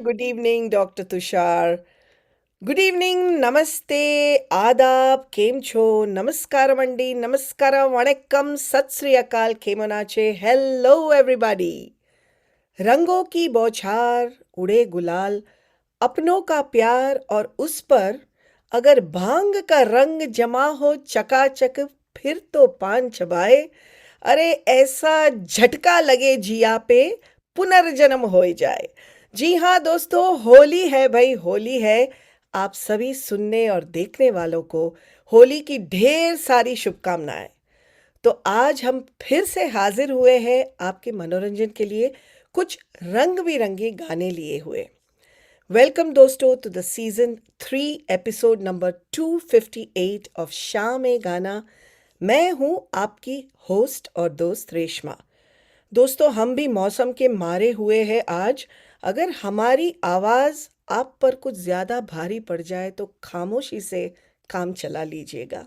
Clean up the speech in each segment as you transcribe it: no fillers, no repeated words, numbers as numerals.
Good evening, Dr. Tushar. Good evening, namaste, adab, केम छो, नमस्कार मंडी, नमस्कार, वणक्कम, सत श्री अकाल, केमनाचे, हेलो एवरीबॉडी. रंगों की बौछार, उड़े गुलाल, अपनों का प्यार और उस पर अगर भांग का रंग जमा हो चकाचक, फिर तो पान चबाए. अरे ऐसा झटका लगे जिया पे, पुनर्जन्म हो जाए. जी हाँ दोस्तों, होली है भाई, होली है. आप सभी सुनने और देखने वालों को होली की ढेर सारी शुभकामनाएं. तो आज हम फिर से हाजिर हुए हैं आपके मनोरंजन के लिए, कुछ रंग बिरंगे गाने लिए हुए. वेलकम दोस्तों to the season 3 episode number 258 of Shaam e गाना. मैं हूं आपकी होस्ट और दोस्त रेशमा. दोस्तों, हम भी मौसम के मारे हुए हैं आज. अगर हमारी आवाज आप पर कुछ ज्यादा भारी पड़ जाए तो खामोशी से काम चला लीजिएगा.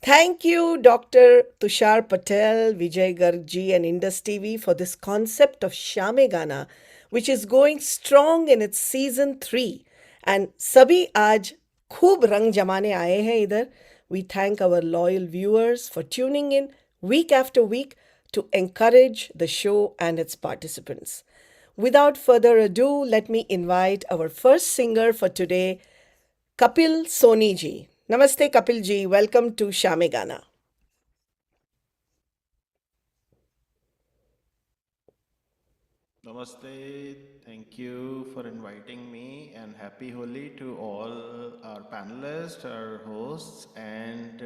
Thank you, Dr. Tushar Patel, Vijay Garg ji, and Indus TV for this concept of Shame Gana, which is going strong in its season 3. And सभी आज खूब रंग जमाने आए हैं इधर. We thank our loyal viewers for tuning in week after week to encourage the show and its participants. Without further ado, let me invite our first singer for today, Kapil Soni ji. Namaste Kapil ji, welcome to Shame Gana. Namaste, thank you for inviting me and happy Holi to all our panelists, our hosts and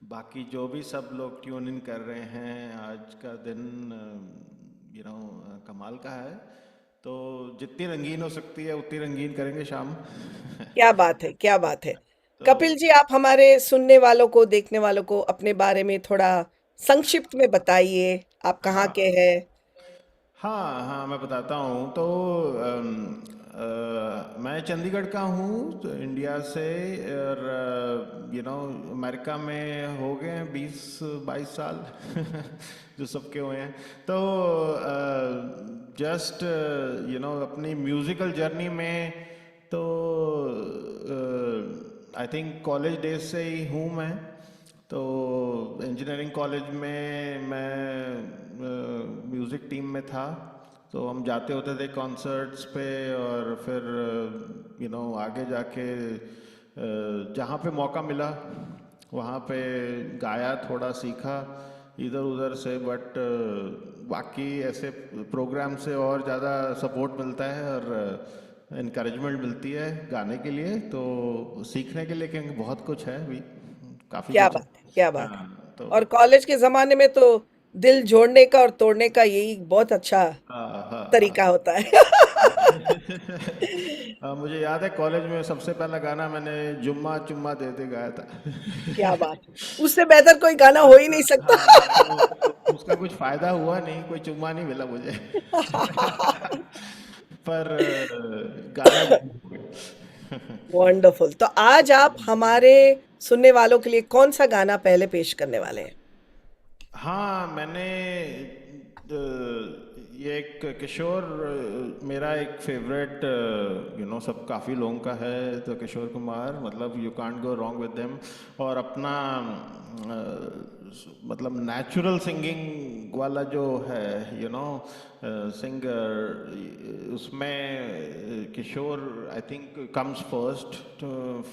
बाकी जो भी सब लोग tune in कर रहे हैं. आज का दिन कमाल का है, तो जितनी रंगीन हो सकती है उतनी रंगीन करेंगे शाम. क्या बात है, क्या बात है. तो कपिल जी, आप हमारे सुनने वालों को, देखने वालों को अपने बारे में थोड़ा संक्षिप्त में बताइए. आप कहाँ हाँ के हैं? हाँ हाँ, मैं बताता हूँ. तो मैं चंडीगढ़ का हूँ, तो इंडिया से. और अमेरिका में हो गए हैं 20-22 साल जो सबके हुए हैं. तो जस्ट अपनी म्यूज़िकल जर्नी में, तो आई थिंक कॉलेज डेज से ही हूँ मैं. तो इंजीनियरिंग कॉलेज में मैं म्यूज़िक टीम में था. तो हम जाते होते थे कॉन्सर्ट्स पे, और फिर आगे जाके जहाँ पे मौका मिला वहाँ पे गाया, थोड़ा सीखा इधर उधर से. बट बाकी ऐसे प्रोग्राम से और ज़्यादा सपोर्ट मिलता है और इनकरेजमेंट मिलती है गाने के लिए. तो सीखने के लिए क्योंकि बहुत कुछ है अभी, काफ़ी क्या कुछ है. बात है, क्या बात है. हाँ तो और कॉलेज के जमाने में तो दिल जोड़ने का और तोड़ने का यही बहुत अच्छा हाँ हाँ हाँ. तरीका होता है. मुझे याद है कॉलेज में सबसे पहला गाना मैंने जुम्मा चुम्मा दे दे गाया था. क्या बात है. उससे बेहतर कोई गाना हो ही नहीं सकता. हाँ, तो उसका कुछ फायदा हुआ नहीं, कोई चुम्मा नहीं मिला मुझे. पर गाना जरूर हो गया. वंडरफुल. तो आज आप हमारे सुनने वालों के लिए कौन सा गाना पहले पेश करने वाले हैं? हाँ, मैंने ये एक किशोर, मेरा एक फेवरेट, सब काफ़ी लोगों का है. तो किशोर कुमार, मतलब you can't go wrong with them. और अपना मतलब नेचुरल सिंगिंग वाला जो है, सिंगर, उसमें Kishore I think comes first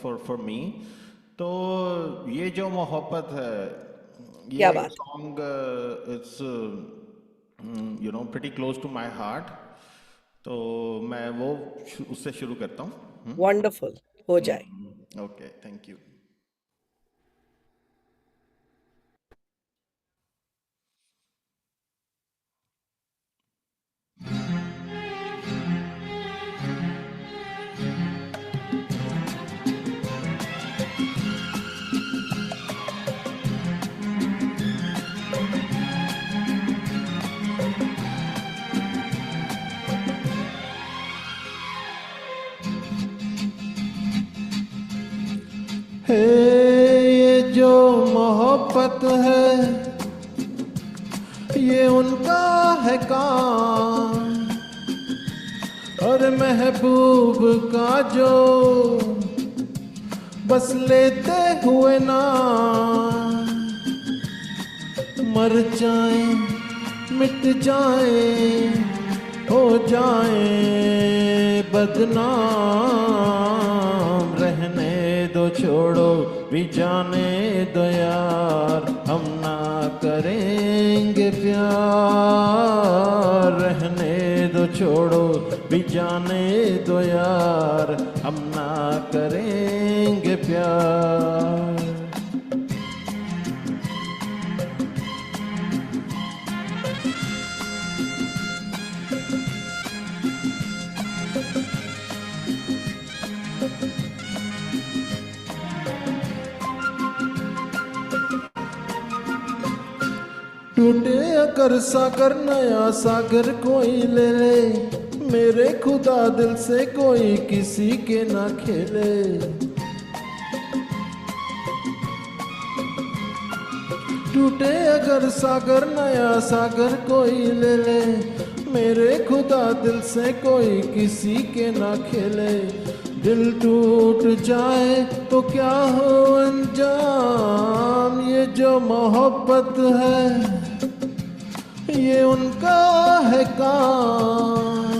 for me. तो ये जो मोहब्बत है, क्या ये बात है. Song it's pretty close to my heart. तो मैं वो उससे शुरू करता हूँ. वंडरफुल. हो जाए. Okay, thank you. हे ये जो मोहब्बत है, ये उनका है काम. और महबूब का जो बस लेते हुए ना मर जाए मिट जाए हो जाए बदनाम रहने दो छोड़ो भी जाने दो यार हम ना करेंगे प्यार रहने दो छोड़ो भी जाने दो यार हम ना करेंगे प्यार टूटे अगर सागर नया सागर कोई ले ले मेरे खुदा दिल से कोई किसी के ना खेले टूटे अगर सागर नया सागर कोई ले ले मेरे खुदा दिल से कोई किसी के ना खेले दिल टूट जाए तो क्या हो अंजाम ये जो मोहब्बत है ये उनका है काम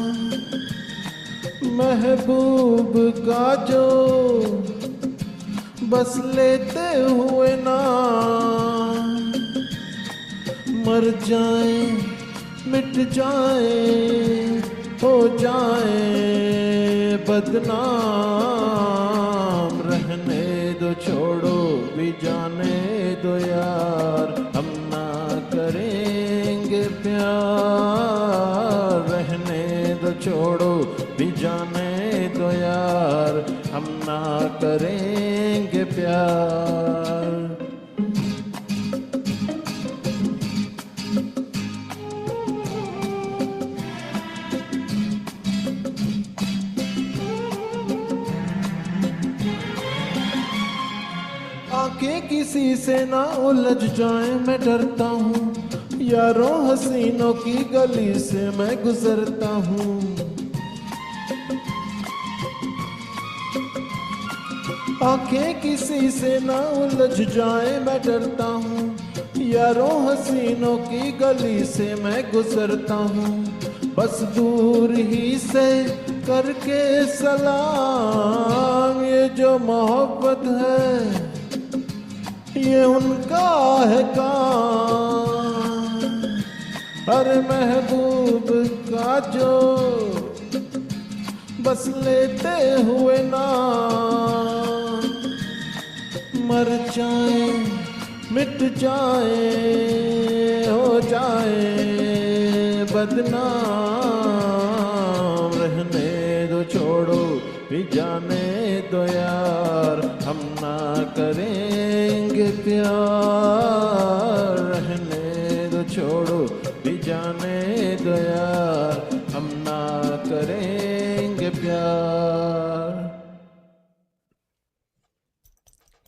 महबूब का जो बस लेते हुए ना मर जाए मिट जाए हो जाए बदनाम रहने दो छोड़ो भी जाने दो यार हम ना करेंगे प्यार रहने दो छोड़ो भी जाने दो यार हम ना करेंगे प्यार आंखें किसी से ना उलझ जाए मैं डरता हूँ यारों हसीनों की गली से मैं गुजरता हूँ आंखें किसी से ना उलझ जाए मैं डरता हूँ यारों हसीनों की गली से मैं गुजरता हूँ बस दूर ही से करके सलाम ये जो मोहब्बत है ये उनका है काम अरे महबूब का जो बस लेते हुए ना मर जाए मिट जाए हो जाए बदनाम रहने दो छोड़ो भी जाने दो यार हम ना करेंगे प्यार रहने दो छोड़ो भी जाने दो यार हम ना करेंगे प्यार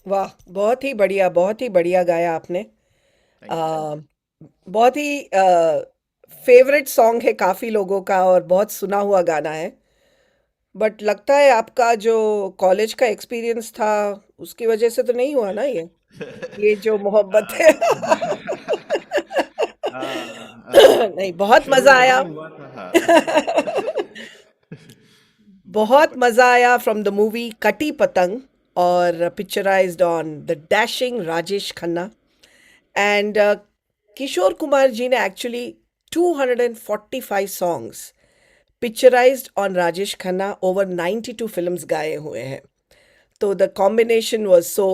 वाह! बहुत ही बढ़िया गाया आपने। बहुत ही फ़ेवरेट सॉन्ग है काफ़ी लोगों का और बहुत सुना हुआ गाना है। बट लगता है आपका जो कॉलेज का एक्सपीरियंस था, उसकी वजह से तो नहीं हुआ ना ये? ये जो मोहब्बत है। नहीं, बहुत शुरू मज़ा नहीं आया। हुआ था हाँ बहुत मज़ा आया from the movie Kati Patang और picturised on the dashing Rajesh Khanna and Kishore Kumar ji ने actually 245 songs picturised on Rajesh Khanna over 92 films गाए हुए हैं तो the combination was so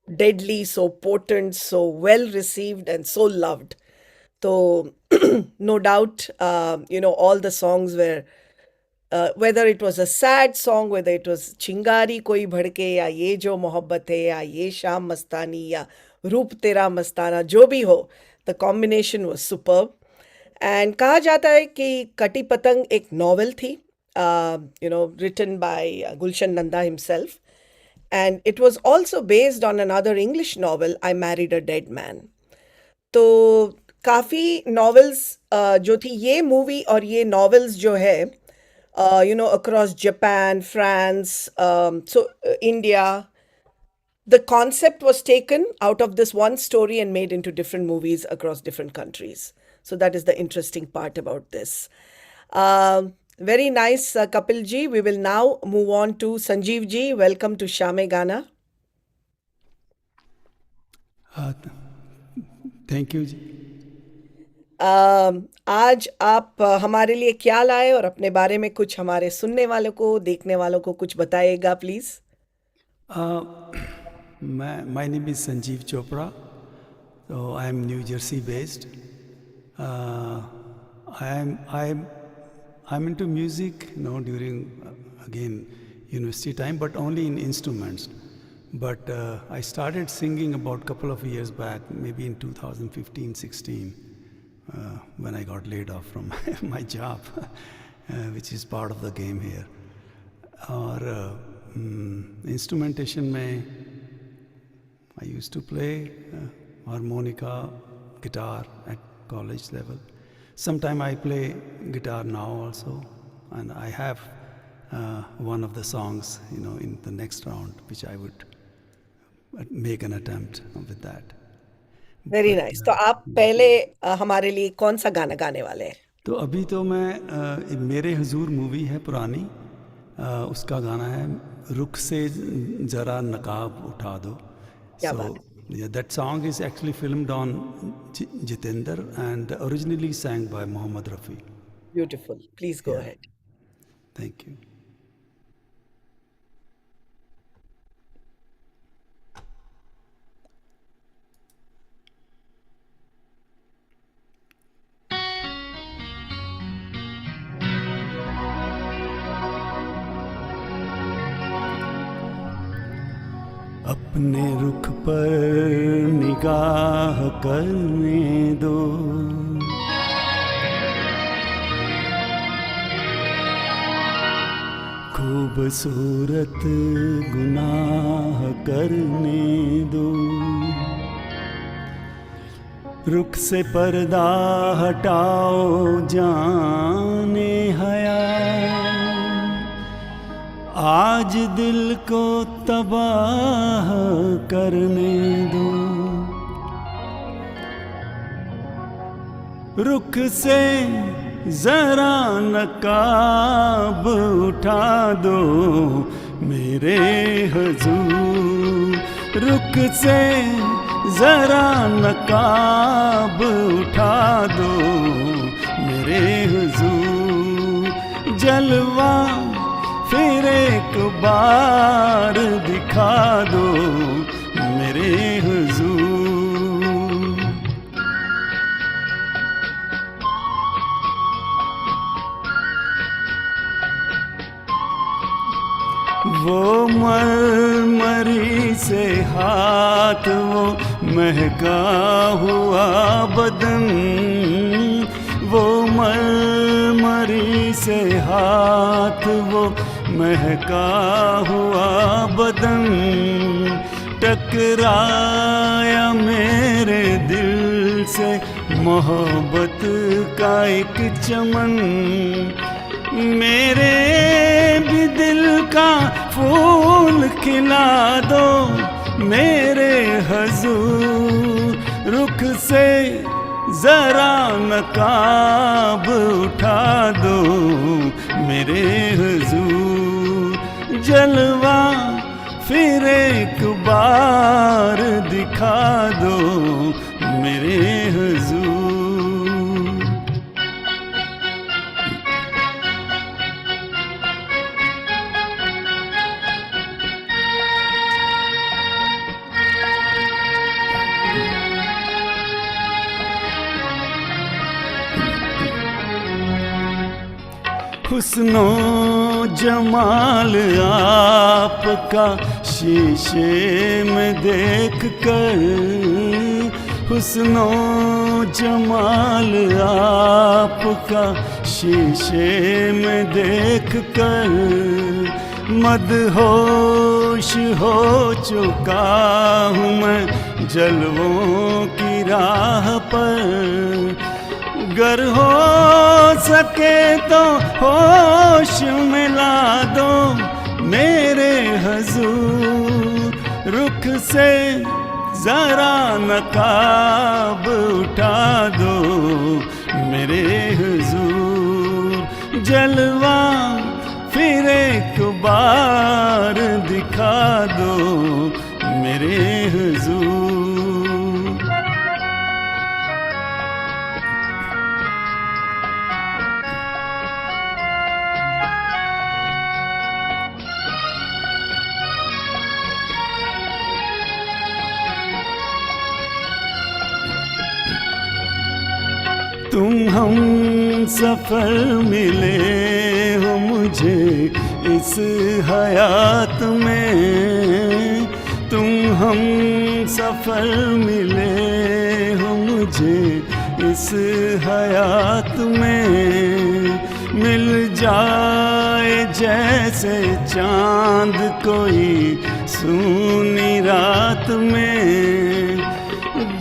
deadly so potent so well received and so loved तो no doubt all the songs were whether it was a sad song, whether it was चिंगारी कोई भड़के या ये जो मोहब्बत है या ये शाम मस्तानी या रूप तेरा मस्ताना जो भी हो the combination was superb and कहा जाता है कि कटी पतंग एक नॉवेल थी written by Gulshan Nanda himself and it was also based on another English novel I Married a Dead Man तो काफ़ी नॉवेल्स जो थी ये मूवी और ये नॉवेल्स जो है across Japan, France, India. The concept was taken out of this one story and made into different movies across different countries. So that is the interesting part about this. Very nice, Kapil ji. We will now move on to Sanjeev ji. Welcome to Shame Gana. Thank you ji. आज आप हमारे लिए क्या लाए और अपने बारे में कुछ हमारे सुनने वालों को, देखने वालों को कुछ बताइएगा please. My name is Sanjeev Chopra, so I'm New Jersey based. I'm into music, during again university time, but only in instruments. But I started singing about a couple of years back, maybe in 2015-16, when I got laid off from my job, which is part of the game here. और instrumentation में I used to play harmonica, guitar at college level. Sometime I play guitar now also, and I have one of the songs, in the next round, which I would make an attempt with that. Very nice. तो आप पहले हमारे लिए कौन सा गाना गाने वाले हैं? तो अभी तो मैं मेरे हुजूर मूवी है पुरानी, उसका गाना है रुख से जरा नकाब उठा दो। क्या बात है। Yeah, that song is actually filmed on Jitendra and originally sang by Mohammad Rafi. Beautiful. Please go ahead. Thank you. अपने रुख पर निगाह करने दो, खूबसूरत गुनाह करने दो, रुख से पर्दा हटाओ जाने हया, आज दिल को तबाह करने दो, रुख से जरा नकाब उठा दो मेरे हुजूर, रुख से जरा नकाब उठा दो मेरे हुजूर, जलवा फिर एक बार दिखा दो मेरे हुजूर। वो मरमरी से हाथ, वो महका हुआ बदन, वो मरमरी से हाथ, वो महका हुआ बदन, टकराया मेरे दिल से मोहब्बत का एक चमन, मेरे भी दिल का फूल खिला दो मेरे हुजूर, रुख से जरा नकाब उठा दो मेरे हुजूर, जलवा फिर एक बार दिखा दो मेरे हुजूर। हुस्नो जमाल आपका शीशे में देख कर, हुस्नो जमाल आपका शीशे में देख कर, मदहोश हो चुका हूँ मैं जलवों की राह पर, गर हो सके तो होश मिला दो मेरे हजूर, रुख से जरा नकाब उठा दो मेरे हुजूर, जलवा फिर एक बार दिखा दो मेरे हुजूर। तुम हम सफर मिले हो मुझे इस हयात में, तुम हम सफर मिले हो मुझे इस हयात में, मिल जाए जैसे चांद कोई सूनी रात में,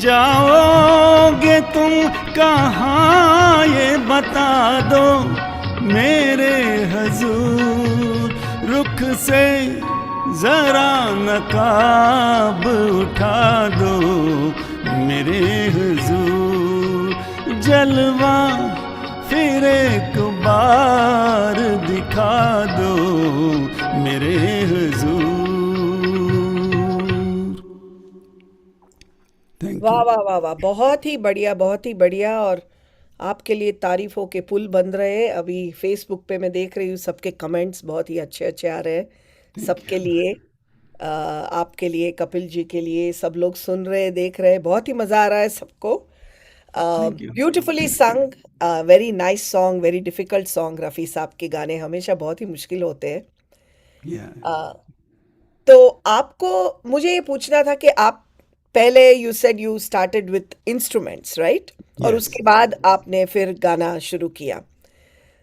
जाओगे तुम कहाँ ये बता दो मेरे हजूर, रुख से जरा नकाब उठा दो मेरे हुजूर, जलवा फिर एक बार दिखा दो मेरे हुजूर। वाह वाह वाह वाह, बहुत ही बढ़िया, बहुत ही बढ़िया। और आपके लिए तारीफों के पुल बन रहे हैं। अभी फेसबुक पे मैं देख रही हूँ, सबके कमेंट्स बहुत ही अच्छे अच्छे आ रहे हैं सबके लिए। आपके लिए, कपिल जी के लिए, सब लोग सुन रहे हैं, देख रहे हैं, बहुत ही मजा आ रहा है सबको। Thank you. ब्यूटिफुली संग, very nice song, very difficult song. Rafi साहब के गाने हमेशा बहुत ही मुश्किल होते हैं। या तो आपको, मुझे ये पूछना था कि आप पहले, you said you started with instruments, right? और यस उसके बाद आपने फिर गाना शुरू किया।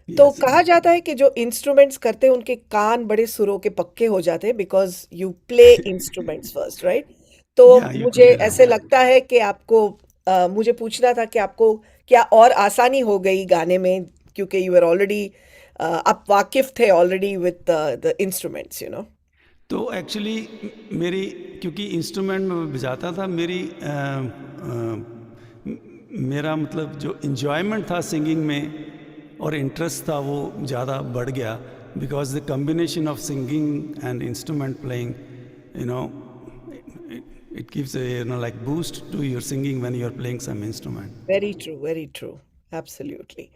तो यस कहा जाता है कि जो इंस्ट्रूमेंट्स करते हैं उनके कान बड़े सुरों के पक्के हो जाते हैं, because you play instruments first, right? तो या यू कुड मुझे से ऐसे दैट। लगता है कि आपको, मुझे पूछना था कि आपको क्या और आसानी हो गई गाने में, क्योंकि यू आर ऑलरेडी, आप वाकिफ थे already with the instruments, you know. तो एक्चुअली मेरी, क्योंकि इंस्ट्रूमेंट में बजाता था, मेरा मतलब जो इन्जॉयमेंट था सिंगिंग में और इंटरेस्ट था वो ज़्यादा बढ़ गया, because the combination of singing and instrument playing, you know, it gives a, you know, like boost to your singing when you are playing some instrument. Very true, very true. Absolutely.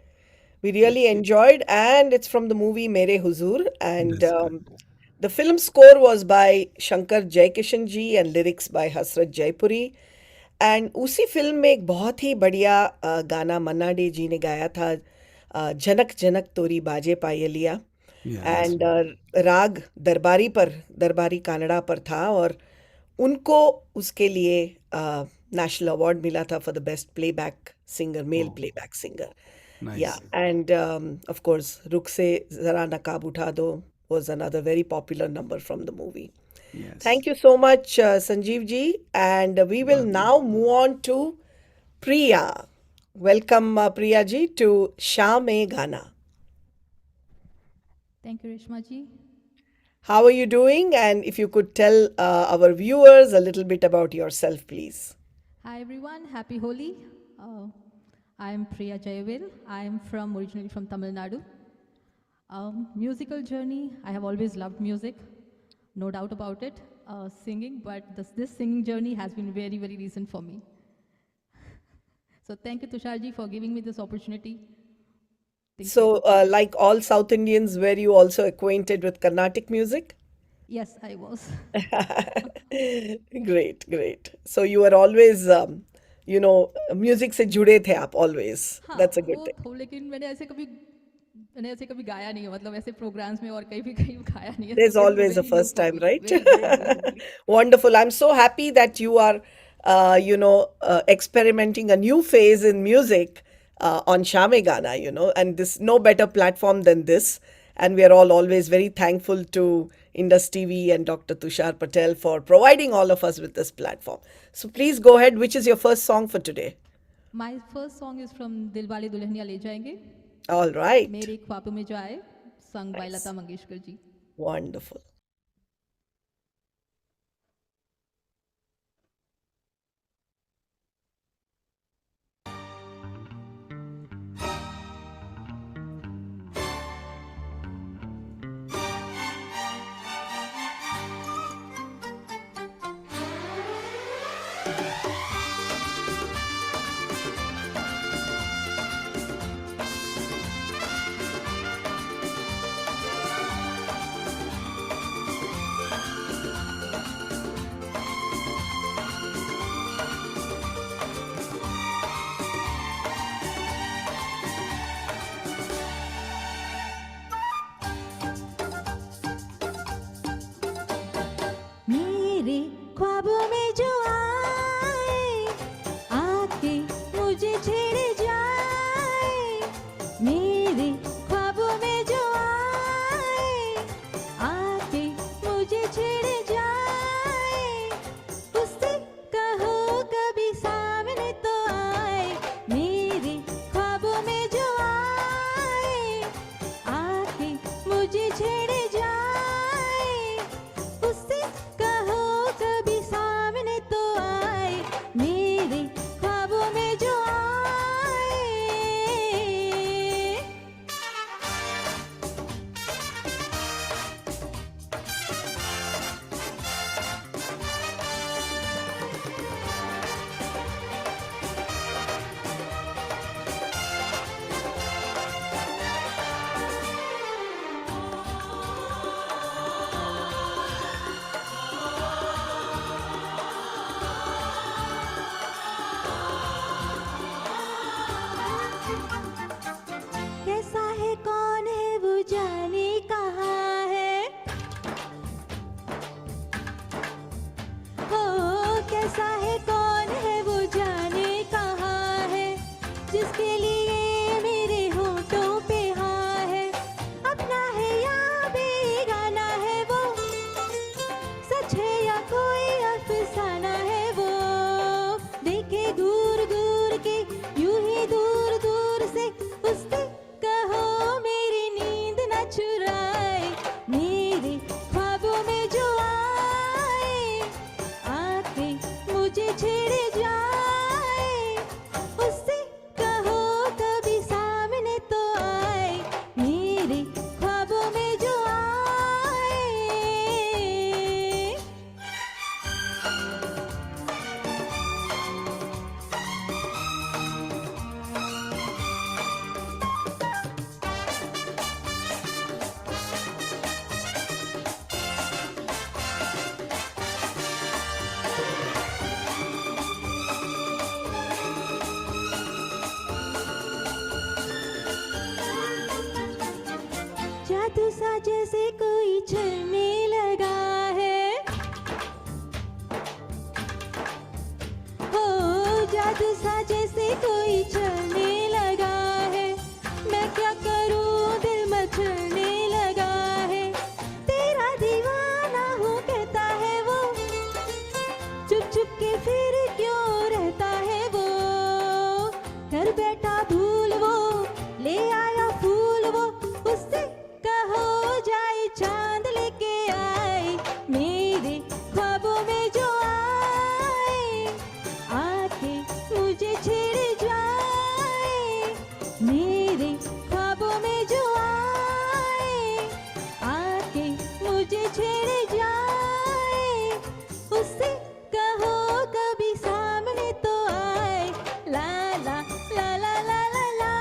We really enjoyed, and it's from the movie Mere Huzur. And That's correct. the film score was by Shankar Jaikishan ji and lyrics by Hasrat Jaipuri. And उसी film में एक बहुत ही बढ़िया गाना मन्ना day जी ने गाया था, जनक जनक तोरी बाजे पायलिया। Yeah, that's एंड राग दरबारी पर, दरबारी कानड़ा पर था, और उनको उसके लिए नेशनल अवार्ड मिला था for the best playback singer, male oh, playback singer. Yeah, nice. And of course रुख से जरा नकाब उठा दो was another very popular number from the movie. Yes. Thank you so much, Sanjeev ji, and we will now move on to Priya. Welcome, Priya ji, to Sham Mein Gana. Thank you, Reshma ji. How are you doing? And if you could tell our viewers a little bit about yourself, please. Hi everyone, happy Holi. I am Priya Jayavil. I am originally from Tamil Nadu. Musical journey, I have always loved music, no doubt about it. Singing, but this singing journey has been very, very recent for me. So thank you, Tushar ji, for giving me this opportunity. Thank So, you. like all South Indians, were you also acquainted with Carnatic music? Yes, I was. Great, great. So you were always, you know, music से जुड़े थे आप always. हाँ, That's a good वो thing. तो, लेकिन मैंने ऐसे कभी गाया नहीं है, मतलब ऐसे प्रोग्राम्स में और कहीं गाया नहीं है, There's so this is always a very new first for time, me, right? very very new. Wonderful. I'm so happy that you are, you know, experimenting a new phase in music on Shame Gana, you know, and this no better platform than this. And we are all always very thankful to Indus TV and Dr. Tushar Patel for providing all of us with this platform. So please go ahead. Which is your first song for today? My first song is from Dilwale Dulhaniya Le Jayenge, All right. मेरे ख्वाबों में जो आए, sung by Nice. Lata Mangeshkar ji. Wonderful. मेरे ख्वाबों में जो आए, आके मुझे छेड़ जाए। मेरे ख्वाबों में जो आए, आके मुझे छेड़ जाए। उससे कहो कभी सामने तो आए। मेरे ख्वाबों में जो आए, आके मुझे छेड़ जाए। उससे कहो कभी सामने तो आए। मेरे ख्वाबों में जो आए। कैसा है कौन है वो जाने कहाँ है। हो कैसा है कौन है वो जाने कहाँ है। जिसके लिए मेरे होठों पे हाँ है। अपना है या बेगाना है वो। सच है या कोई अफसाना है वो। देखे दूर दूर के यूं ही दूर दूर से। उससे कहो मेरी नींद न चुराए। मेरे ख्वाबों में जो आए, आके मुझे छेड़ जाए। उससे कहो कभी सामने तो आए। मेरे ख्वाबों में जो आए। जादू सा जैसे कोई चलने लगा है। हो जादू सा जैसे कोई चलने लगा है। मैं क्या करूं दिल मचलने लगा है। तेरा दीवाना हूँ कहता है वो। चुप चुप के फिर क्यों रहता है वो। घर बैठा भूल वो ले आया फूल वो। उससे कहो जाए चांद लेके आए। मेरे ख्वाबों में जो आए, आके मुझे छेड़ जाए। मेरे ख्वाबों में जो आए, आके मुझे छेड़ जाए। उससे कहो कभी सामने तो आए। ला ला ला ला ला ला ला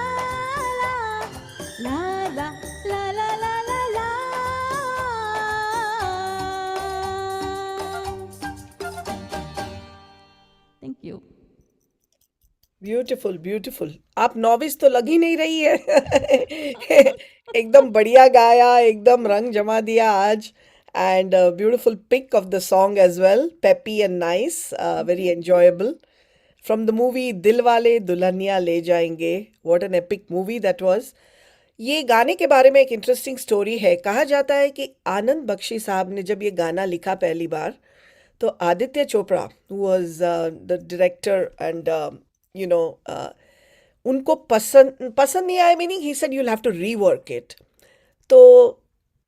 ला ला ला ला ला ला ला। Thank you. Beautiful beautiful. आप नॉविस तो लग ही नहीं रही है। एकदम बढ़िया गाया, एकदम रंग जमा दिया आज। And beautiful pick of the song as well, peppy and nice, very enjoyable. From the movie Dilwale Dulhania Le Jayenge, what an epic movie that was. ये गाने के बारे में एक इंटरेस्टिंग स्टोरी है। कहा जाता है कि आनंद बख्शी साहब ने जब ये गाना लिखा पहली बार, तो Aditya Chopra, who was the director and you know, उनको पसंद नहीं आया, meaning he said you will have to rework it. तो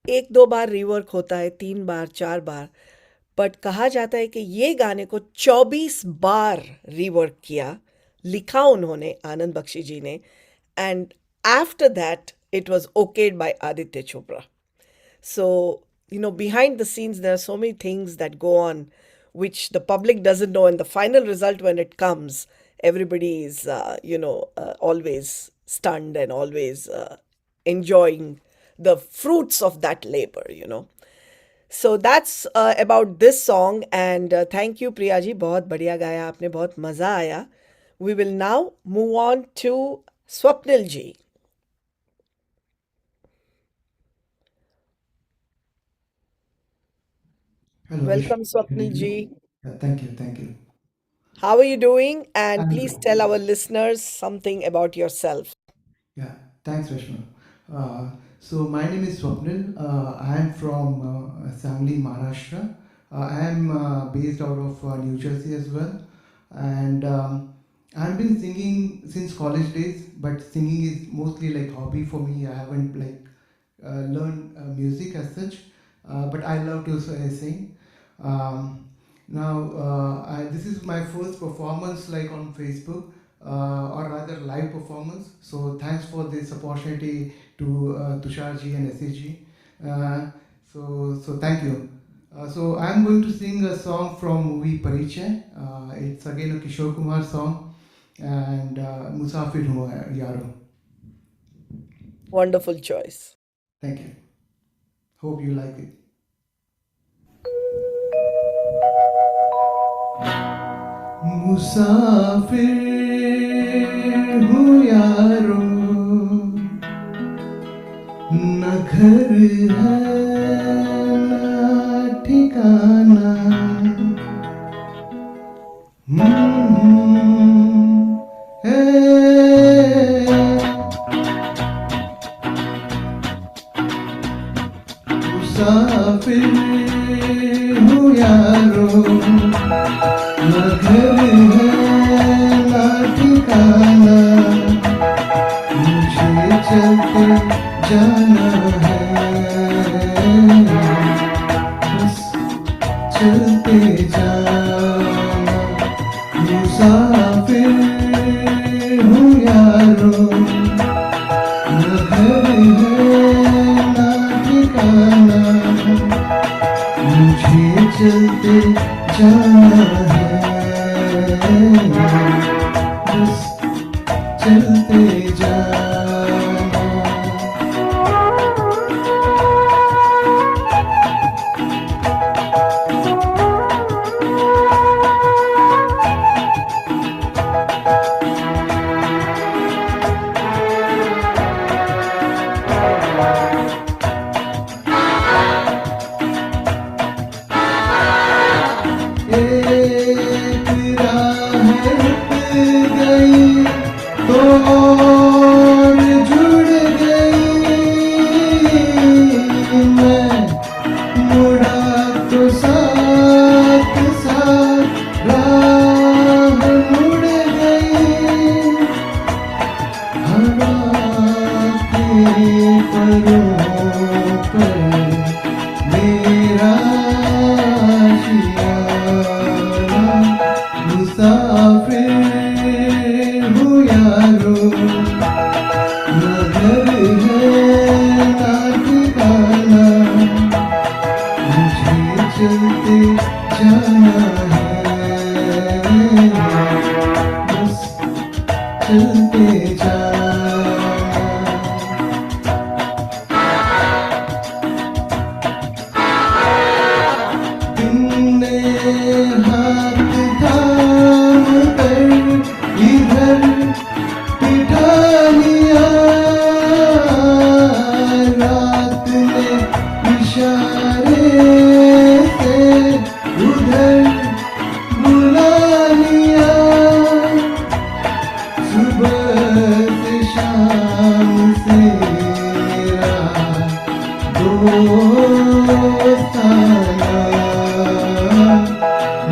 1-2 बार रीवर्क होता है, 3 बार, 4 बार, बट कहा जाता है कि ये गाने को 24 बार रीवर्क किया, लिखा उन्होंने, आनंद बख्शी जी ने, and after that it was okayed by Aditya Chopra. So, behind the scenes, there are so many things that go on which the public doesn't know. And the final result, when it comes, everybody is, always stunned and always enjoying the fruits of that labor. So that's about this song. And thank you, Priya ji. बहुत बढ़िया गाया आपने, बहुत मज़ा आया. We will now move on to Swapnil ji. Hello, Welcome, Vishnu. Good Swapnil evening. ji. Thank you, thank you. How are you doing? And I'm please tell our listeners something about yourself. yeah, thanks, Vishnu. So my name is Swapnil. I am from Sangli, Maharashtra. I am based out of New Jersey as well, and I've been singing since college days. But singing is mostly like hobby for me. I haven't like learned music as such, but I love to sing. Now, this is my first performance like on Facebook, or rather live performance. So thanks for this opportunity to Tushar ji and SAG. So thank you. So I'm going to sing a song from movie Parichay. It's again a Kishore Kumar song, and Musafir Hu Yaro. Wonderful choice. Thank you. Hope you like it. मुसाफिर हूँ यारो, न घर है न ठिकाना, मुसाफिर हूँ यारो, न घर है न ठिकाना, मुझे चलते जाना है, बस चलते जाना. मुसाफिर हूँ यारो, न घर है न ठिकाना, मुझे चलते जाना है, बस चलते जाना. एक राह रुक गई तो और जुड़ गई, मैं मुड़ा तो साथ साथ राह मुड़ गई, हवा के परों पर मेरा मुसाफिर हूँ यारो, न घर है न ठिकाना, मुझे चलते जाना है, बस चलते जाना. तुमने हाथ थाम कर इधर बिठा लिया, रात ने इशारे से उधर बुला लिया, सुबह से शाम से दोस्ताना.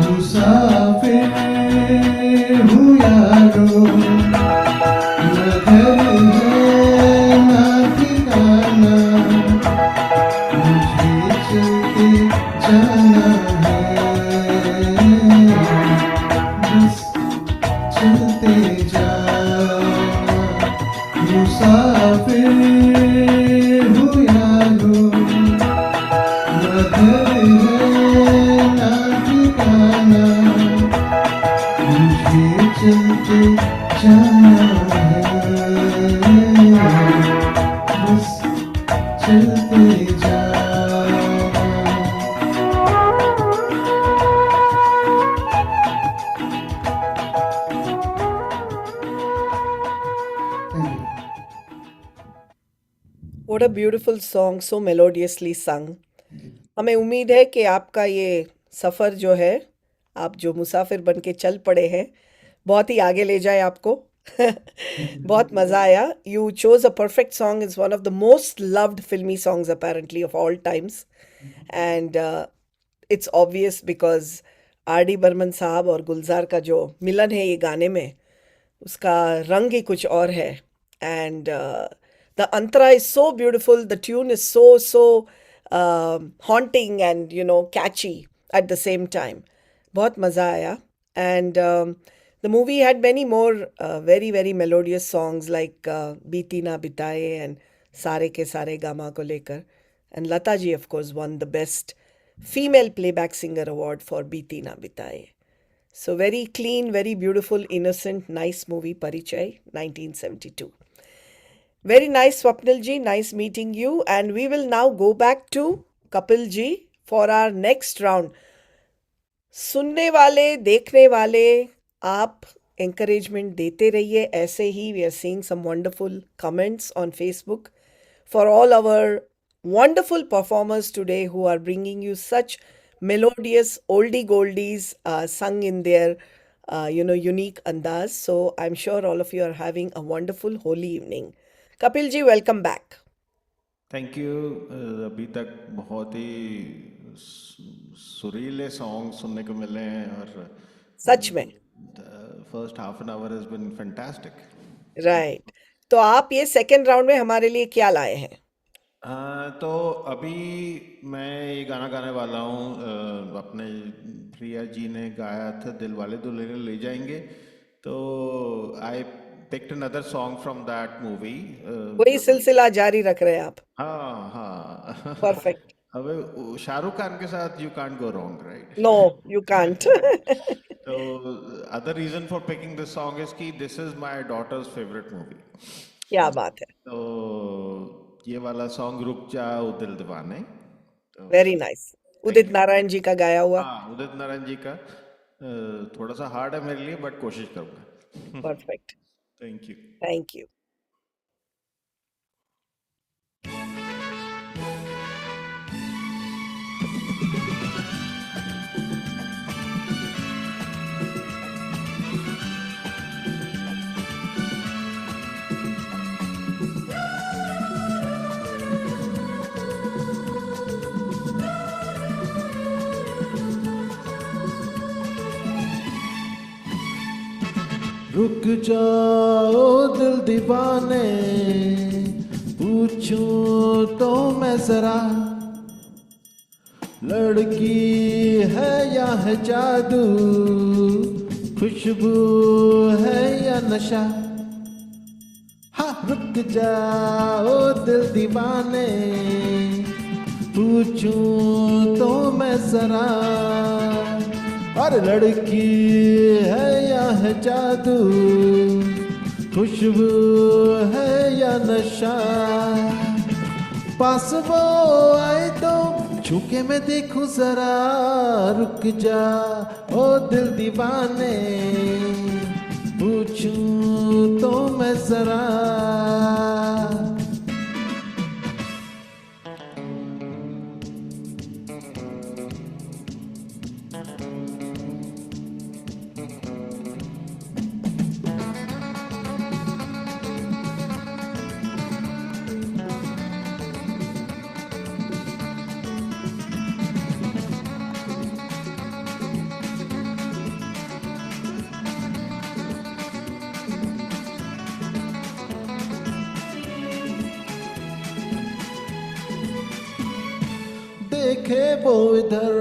मुसाफिर हूँ यारो, What a beautiful song, so melodiously sung. हमें उम्मीद है कि आपका ये सफ़र जो है, आप जो मुसाफिर बन के चल पड़े हैं, बहुत ही आगे ले जाए आपको. बहुत मज़ा आया. You chose a perfect song. It's one of the most loved filmy songs apparently of all times. And it's obvious because R.D. Burman साहब और गुलजार का जो मिलन है ये गाने में, उसका रंग ही कुछ और है. And the antara is so beautiful. The tune is so haunting and catchy at the same time. बहुत मज़ा आया. And the movie had many more very melodious songs like बीती ना बिताए and सारे के सारे गामा को लेकर. And Lata ji of course won the best female playback singer award for बीती ना बिताए. So very clean, very beautiful, innocent, nice movie, Parichay, 1972. Very nice, Swapnil ji. Nice meeting you. And we will now go back to Kapil ji for our next round. सुनने वाले, देखने वाले, आप encouragement देते रहिए ऐसे ही. We are seeing some wonderful comments on Facebook for all our wonderful performers today who are bringing you such melodious oldie goldies sung in their unique andaz. So I'm sure all of you are having a wonderful holy evening. Kapil ji, welcome back. Thank you. अभी तक बहुत ही सुरीले song सुनने को मिले हैं और सच में. First half an hour has been fantastic. Right. तो आप ये सेकेंड राउंड में हमारे लिए क्या लाए हैं? तो अभी मैं ये गाना गाने वाला हूँ. अपने प्रिया जी ने गाया था दिल वाले दुल्हनिया ले जाएंगे. तो आई picked another song from that movie. वही सिलसिला जारी रख रहे हैं आप. हाँ. Perfect. अब शाहरुख खान के साथ you can't go wrong, right? No, you can't. So other reason for picking this song is कि this is my daughter's favorite movie. क्या बात है. तो ये वाला सॉन्ग रुक जा ओ दिल दीवाने. Very nice. उदित नारायण जी का गाया हुआ. हाँ, उदित नारायण जी का. थोड़ा सा हार्ड है मेरे लिए बट कोशिश करूँगा. Perfect. Thank you. Thank you. रुक जाओ दिल दीवाने, पूछूं तो मैं जरा, लड़की है या है जादू, खुशबू है या नशा. हाँ, रुक जाओ दिल दीवाने, पूछूं तो मैं जरा, और लड़की है या है जादू, खुशबू है या नशा. पास वो आए तो छूके मैं देखूं जरा, रुक जा ओ दिल दीवाने, पूछूं तो मैं जरा. देखे वो इधर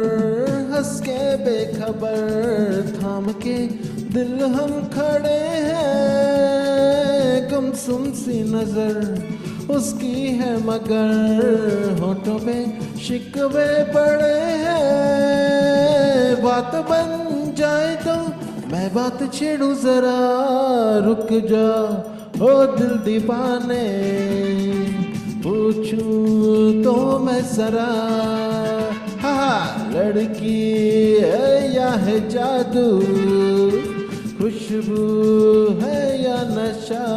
हंस के बेखबर, थाम के दिल हम खड़े हैं, गुमसुम सी नजर उसकी है मगर, होठों पे शिकवे पड़े हैं, बात बन जाए तो मैं बात छेड़ू जरा, रुक जा ओ दिल दीवाने, पूछूं तो मैं जरा, हाँ लड़की है या है जादू, खुशबू है या नशा।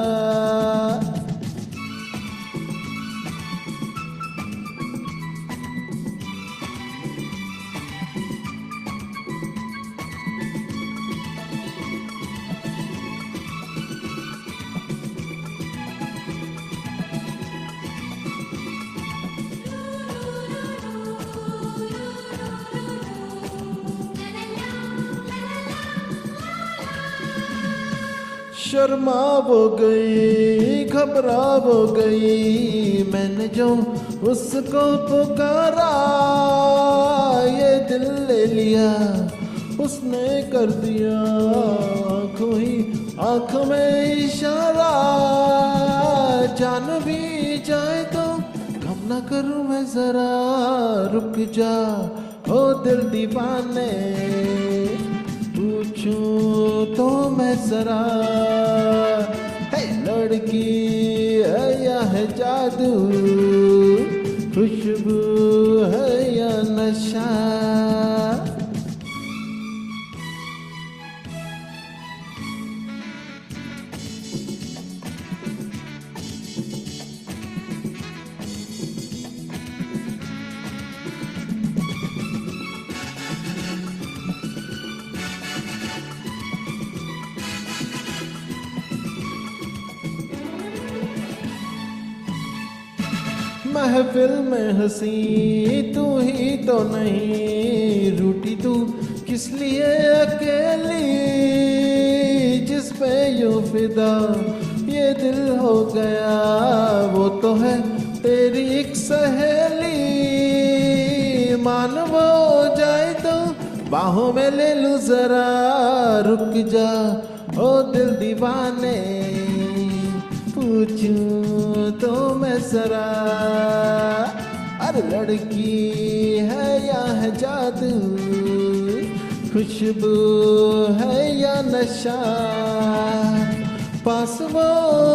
शर्मा वो गई, घबरा वो गई, मैंने जो उसको पुकारा, ये दिल ले लिया उसने कर दिया, आँखों ही आँख में इशारा, जान भी जाए तो कम ना करूँ मैं जरा, रुक जा ओ दिल दीवाने, पूछूं तो मैं जरा, है लड़की है या है जादू, खुशबू है या नशा। महफिल में हंसी तू ही तो नहीं, रूठी तू किस लिए अकेली, जिस पे यूं फिदा ये दिल हो गया, वो तो है तेरी एक सहेली, मान वो जाए तो बाहों में ले लूं जरा, रुक जा ओ दिल दीवाने, पूछूं तो मैं जरा, अरे लड़की है या है जादू, खुशबू है या नशा, पास वो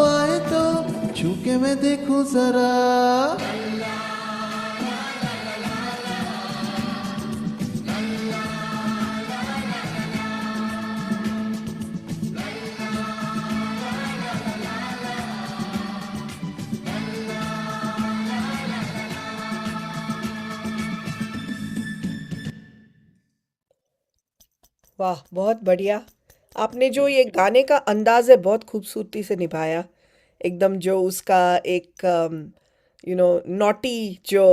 आए तो छू के मैं देखूं जरा। वाह! बहुत बढ़िया। आपने जो ये गाने का अंदाज़ है बहुत खूबसूरती से निभाया। एकदम जो उसका एक नॉटी जो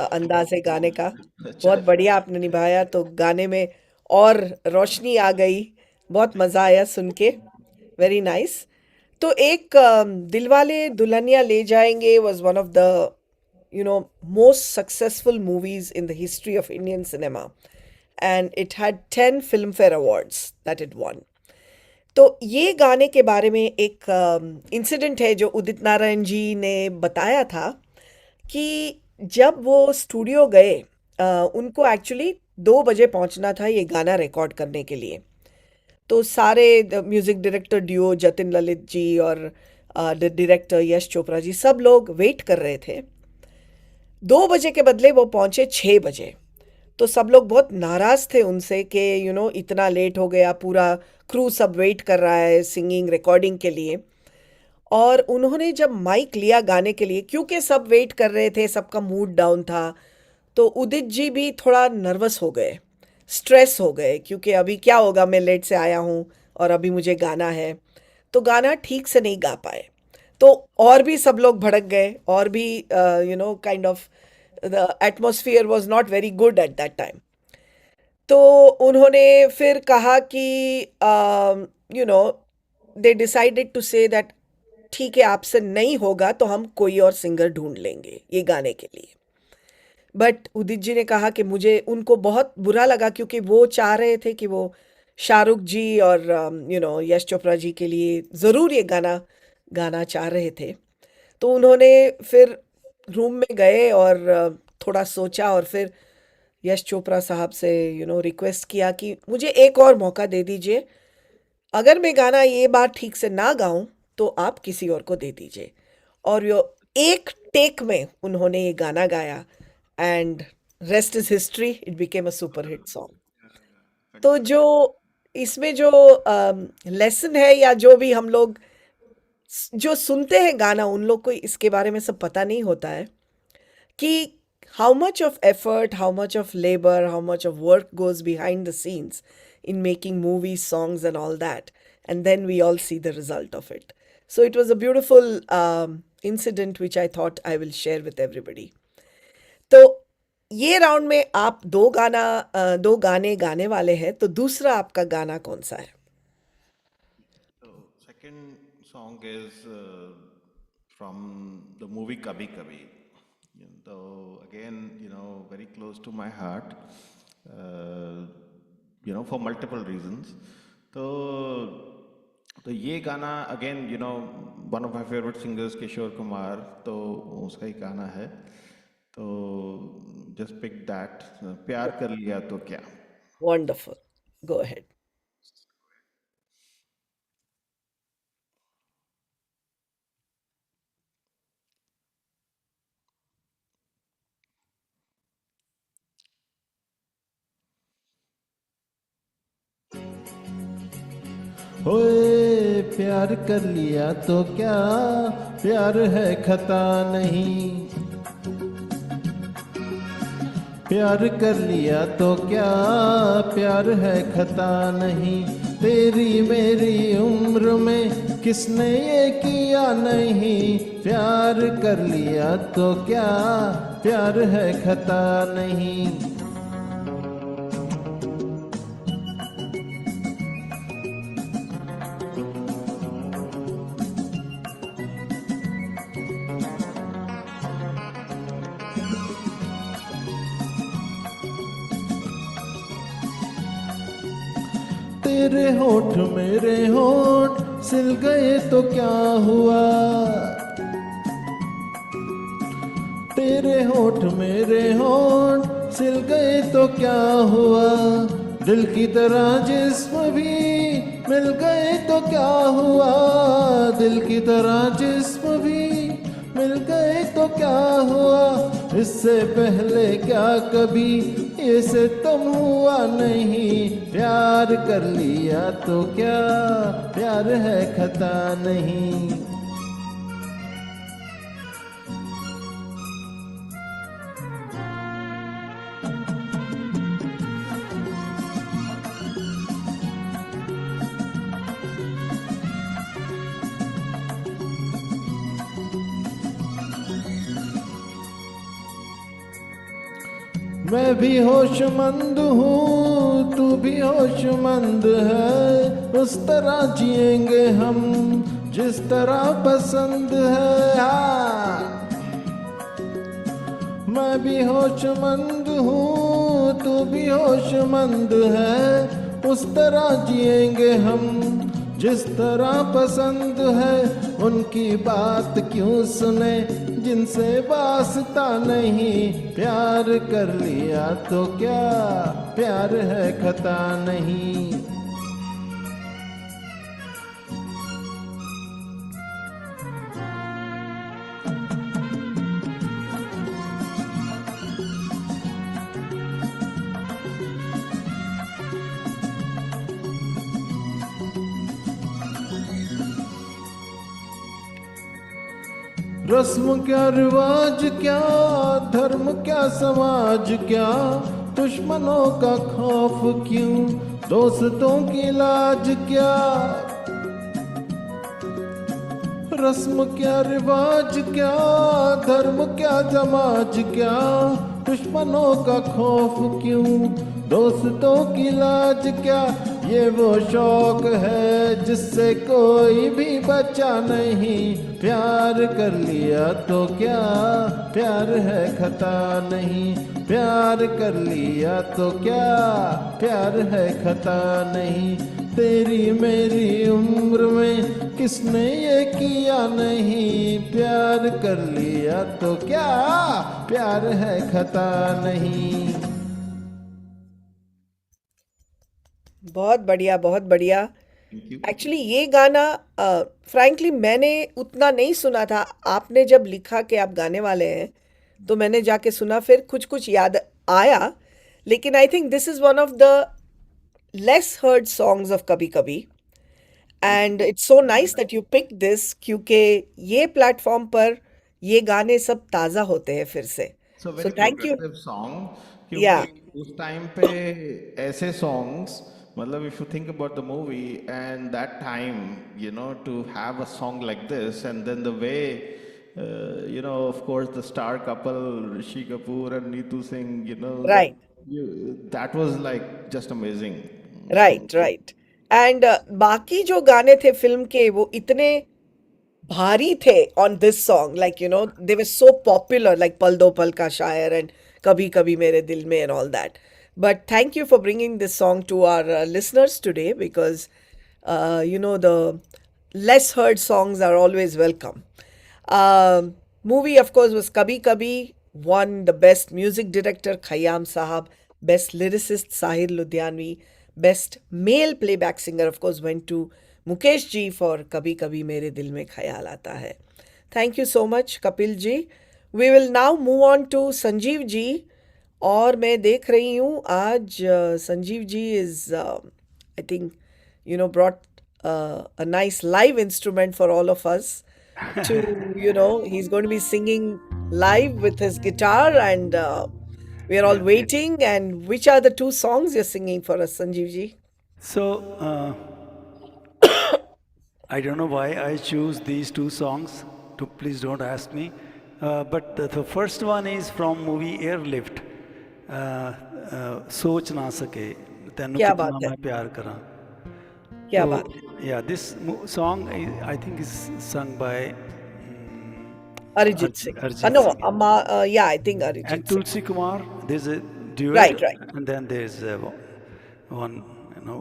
अंदाज़ है गाने का, बहुत बढ़िया आपने निभाया। तो गाने में और रोशनी आ गई। बहुत मज़ा आया सुन के। Very nice. तो एक दिलवाले दुल्हनिया ले जाएंगे was one of the most successful movies in the history of Indian cinema, and it had 10 Filmfare Awards that it won. तो ये गाने के बारे में एक इंसिडेंट है जो उदित नारायण जी ने बताया था कि जब वो स्टूडियो गए, उनको एक्चुअली 2 बजे पहुंचना था ये गाना रिकॉर्ड करने के लिए। तो सारे music director duo Jatin Lalit ji और डायरेक्टर यश चोपड़ा जी सब लोग वेट कर रहे थे। 2 बजे के बदले वो पहुंचे 6 बजे। तो सब लोग बहुत नाराज थे उनसे कि इतना लेट हो गया, पूरा क्रू सब वेट कर रहा है सिंगिंग रिकॉर्डिंग के लिए। और उन्होंने जब माइक लिया गाने के लिए, क्योंकि सब वेट कर रहे थे, सबका मूड डाउन था, तो उदित जी भी थोड़ा नर्वस हो गए, स्ट्रेस हो गए, क्योंकि अभी क्या होगा, मैं लेट से आया हूँ और अभी मुझे गाना है। तो गाना ठीक से नहीं गा पाए। तो और भी सब लोग भड़क गए, और भी kind of the atmosphere was not very good at that time. तो उन्होंने फिर कहा कि they decided to say that ठीक है, आपसे नहीं होगा तो हम कोई और सिंगर ढूंढ लेंगे ये गाने के लिए। बट उदित जी ने कहा कि मुझे, उनको बहुत बुरा लगा, क्योंकि वो चाह रहे थे कि वो शाहरुख जी और यश चोपड़ा जी के लिए ज़रूर ये गाना गाना चाह रहे थे। तो उन्होंने फिर रूम में गए और थोड़ा सोचा और फिर यश चोपड़ा साहब से रिक्वेस्ट किया कि मुझे एक और मौका दे दीजिए, अगर मैं गाना ये बार ठीक से ना गाऊं तो आप किसी और को दे दीजिए। और यो एक टेक में उन्होंने ये गाना गाया and rest is history, it became a super hit song. तो जो इसमें जो लेसन है या जो भी हम लोग जो सुनते हैं गाना, उन लोग को इसके बारे में सब पता नहीं होता है कि how much of effort, how much of labor, how much of work goes behind the scenes in making movies, songs, and all that. And then we all see the result of it. So it was a beautiful incident which I thought I will share with everybody. तो ये round में आप दो गाने गाने वाले हैं, तो दूसरा आपका गाना कौन सा है? So second song is from the movie Kabhi Kabhi. So again, very close to my heart, for multiple reasons. तो ये गाना again, one of my favorite singers, Kishore Kumar, तो उसका ही गाना है। तो just pick that. प्यार कर लिया तो क्या। Wonderful. Go ahead. ओए प्यार कर लिया तो क्या, प्यार है खता नहीं। प्यार कर लिया तो क्या, प्यार है खता नहीं। तेरी मेरी उम्र में किसने ये किया नहीं। प्यार कर लिया तो क्या, प्यार है खता नहीं। तेरे होठ मेरे होठ सिल गए तो क्या हुआ। तेरे होठ मेरे होठ सिल गए तो क्या हुआ। दिल की तरह जिस्म भी मिल गए तो क्या हुआ। दिल की तरह जिस्म भी मिल गए तो क्या हुआ। इससे पहले क्या कभी ये सितम हुआ नहीं। प्यार कर लिया तो क्या, प्यार है खता नहीं। मैं भी होशमंद हूँ, तू भी होशमंद है। उस तरह जिएंगे हम जिस तरह पसंद है। हाँ। मैं भी होशमंद हूँ, तू भी होशमंद है। उस तरह जिएंगे हम जिस तरह पसंद है। उनकी बात क्यों सुने जिनसे वास्ता नहीं। प्यार कर लिया तो क्या, प्यार है खता नहीं। रस्म क्या रिवाज क्या, धर्म क्या समाज क्या। दुश्मनों का खौफ क्यों, दोस्तों की लाज क्या। रस्म क्या रिवाज क्या, धर्म क्या समाज क्या। दुश्मनों का खौफ क्यों, दोस्तों की लाज क्या। ये वो शौक है जिससे कोई भी बचा नहीं। प्यार कर लिया तो क्या, प्यार है खता नहीं। प्यार कर लिया तो क्या, प्यार है खता नहीं। तेरी मेरी उम्र में किसने ये किया नहीं। प्यार कर लिया तो क्या, प्यार है खता नहीं। बहुत बढ़िया, बहुत बढ़िया। Thank you. एक्चुअली ये गाना फ्रैंकली मैंने उतना नहीं सुना था। आपने जब लिखा कि आप गाने वाले हैं तो मैंने जाके सुना, फिर कुछ कुछ याद आया, लेकिन I think this is one of the less heard songs of Kabhi Kabhi, and it's so nice that you pick this, क्योंकि ये प्लेटफॉर्म पर ये गाने सब ताज़ा होते हैं फिर से। So so very thank you. Progressive song, या क्योंकि उस टाइम पे ऐसे सॉन्ग्स, मतलब if you think about the movie and that time, you know, to have a song like this and then the way, you know, of course, the star couple Rishi Kapoor and Neetu Singh, you know, right, that was like just amazing. Right, right. And बाकी जो गाने थे film के वो इतने भारी थे on this song, like you know they were so popular, like पल दो पल का शायर एंड कभी कभी Mere Dil Mein and all that. But thank you for bringing this song to our listeners today, because you know the less heard songs are always welcome. Movie of course was Kabhi Kabhi, won the best music director Khayyam Sahab, best lyricist Sahir Ludhianvi, best male playback singer of course went to Mukesh ji for Kabhi Kabhi Mere Dil Mein Khayal Aata Hai. Thank you so much Kapil ji. We will now move on to Sanjeev ji, और मैं देख रही हूँ आज Sanjeev ji is I think you know brought a nice live instrument for all of us to you know he's going to be singing live with his guitar, and we are all waiting. And which are the two songs you're singing for us, Sanjeev ji? So, I don't know why I choose these two songs. Please don't ask me. But the first one is from movie Airlift. सोच ना सके तेनू क्या कितना बात है, मैं प्यार करा. क्या So, बात है। yeah, this song I think is sung by Arijit Singh. Arijit No, Singh. yeah, I think And Arijit Singh. Tulsi Kumar. There's a duet, Right, right. and then there's one, you know,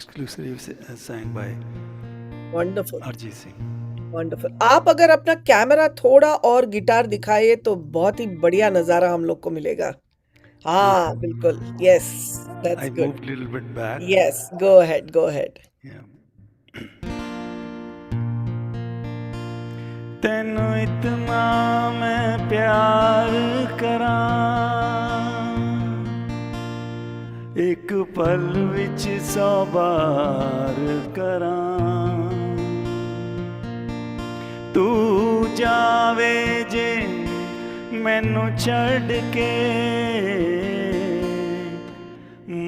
exclusively sang by Wonderful, Arijit Singh. wonderful. आप अगर अपना camera थोड़ा और guitar दिखाइए तो बहुत ही बढ़िया नज़ारा हम लोग को मिलेगा। हाँ, बिल्कुल। Yes, that's I good. moved a little bit back. Yes, go ahead, go ahead. Yeah. ਤੈਨੂੰ ਇਤਨਾ ਮੈਂ ਪਿਆਰ ਕਰਾਂ, ਇੱਕ ਪਲ ਵਿੱਚ 100 ਵਾਰ ਕਰਾਂ, ਤੂੰ ਜਾਵੇ ਜੇ ਮੈਨੂੰ ਛੱਡ ਕੇ,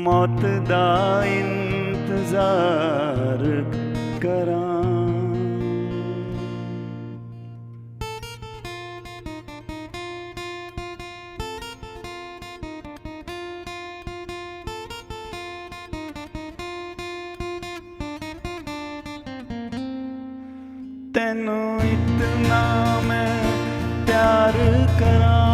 ਮੌਤ ਦਾ ਇੰਤਜ਼ਾਰ ਕਰਾਂ. ਤੈਨੂੰ ਇਤਨਾ ਮੈਂ ਪਿਆਰ ਕਰਾਂ,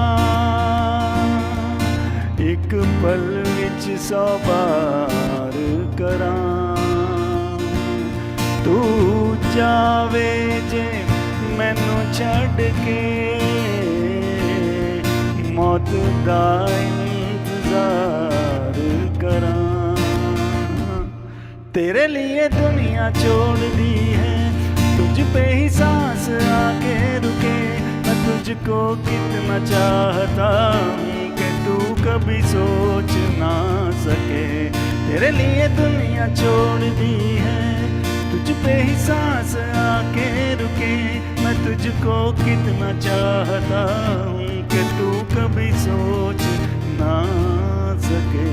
ਇੱਕ ਪਲ ਵਿੱਚ 100 ਵਾਰ ਕਰਾਂ, ਤੂੰ ਜਾਵੇ ਜੇ ਮੈਨੂੰ ਛੱਡ ਕੇ, ਮੌਤ ਦਾ ਇੰਤਜ਼ਾਰ ਕਰਾਂ. तेरे लिए दुनिया छोड़ दी है, तुझ पे ही सांस आके रुके, मैं तुझको कितना चाहता हूँ कि तू कभी सोच ना सके. तेरे लिए दुनिया छोड़ दी है, तुझ पे ही सांस आके रुके, मैं तुझको कितना चाहता हूँ कि तू कभी सोच ना सके.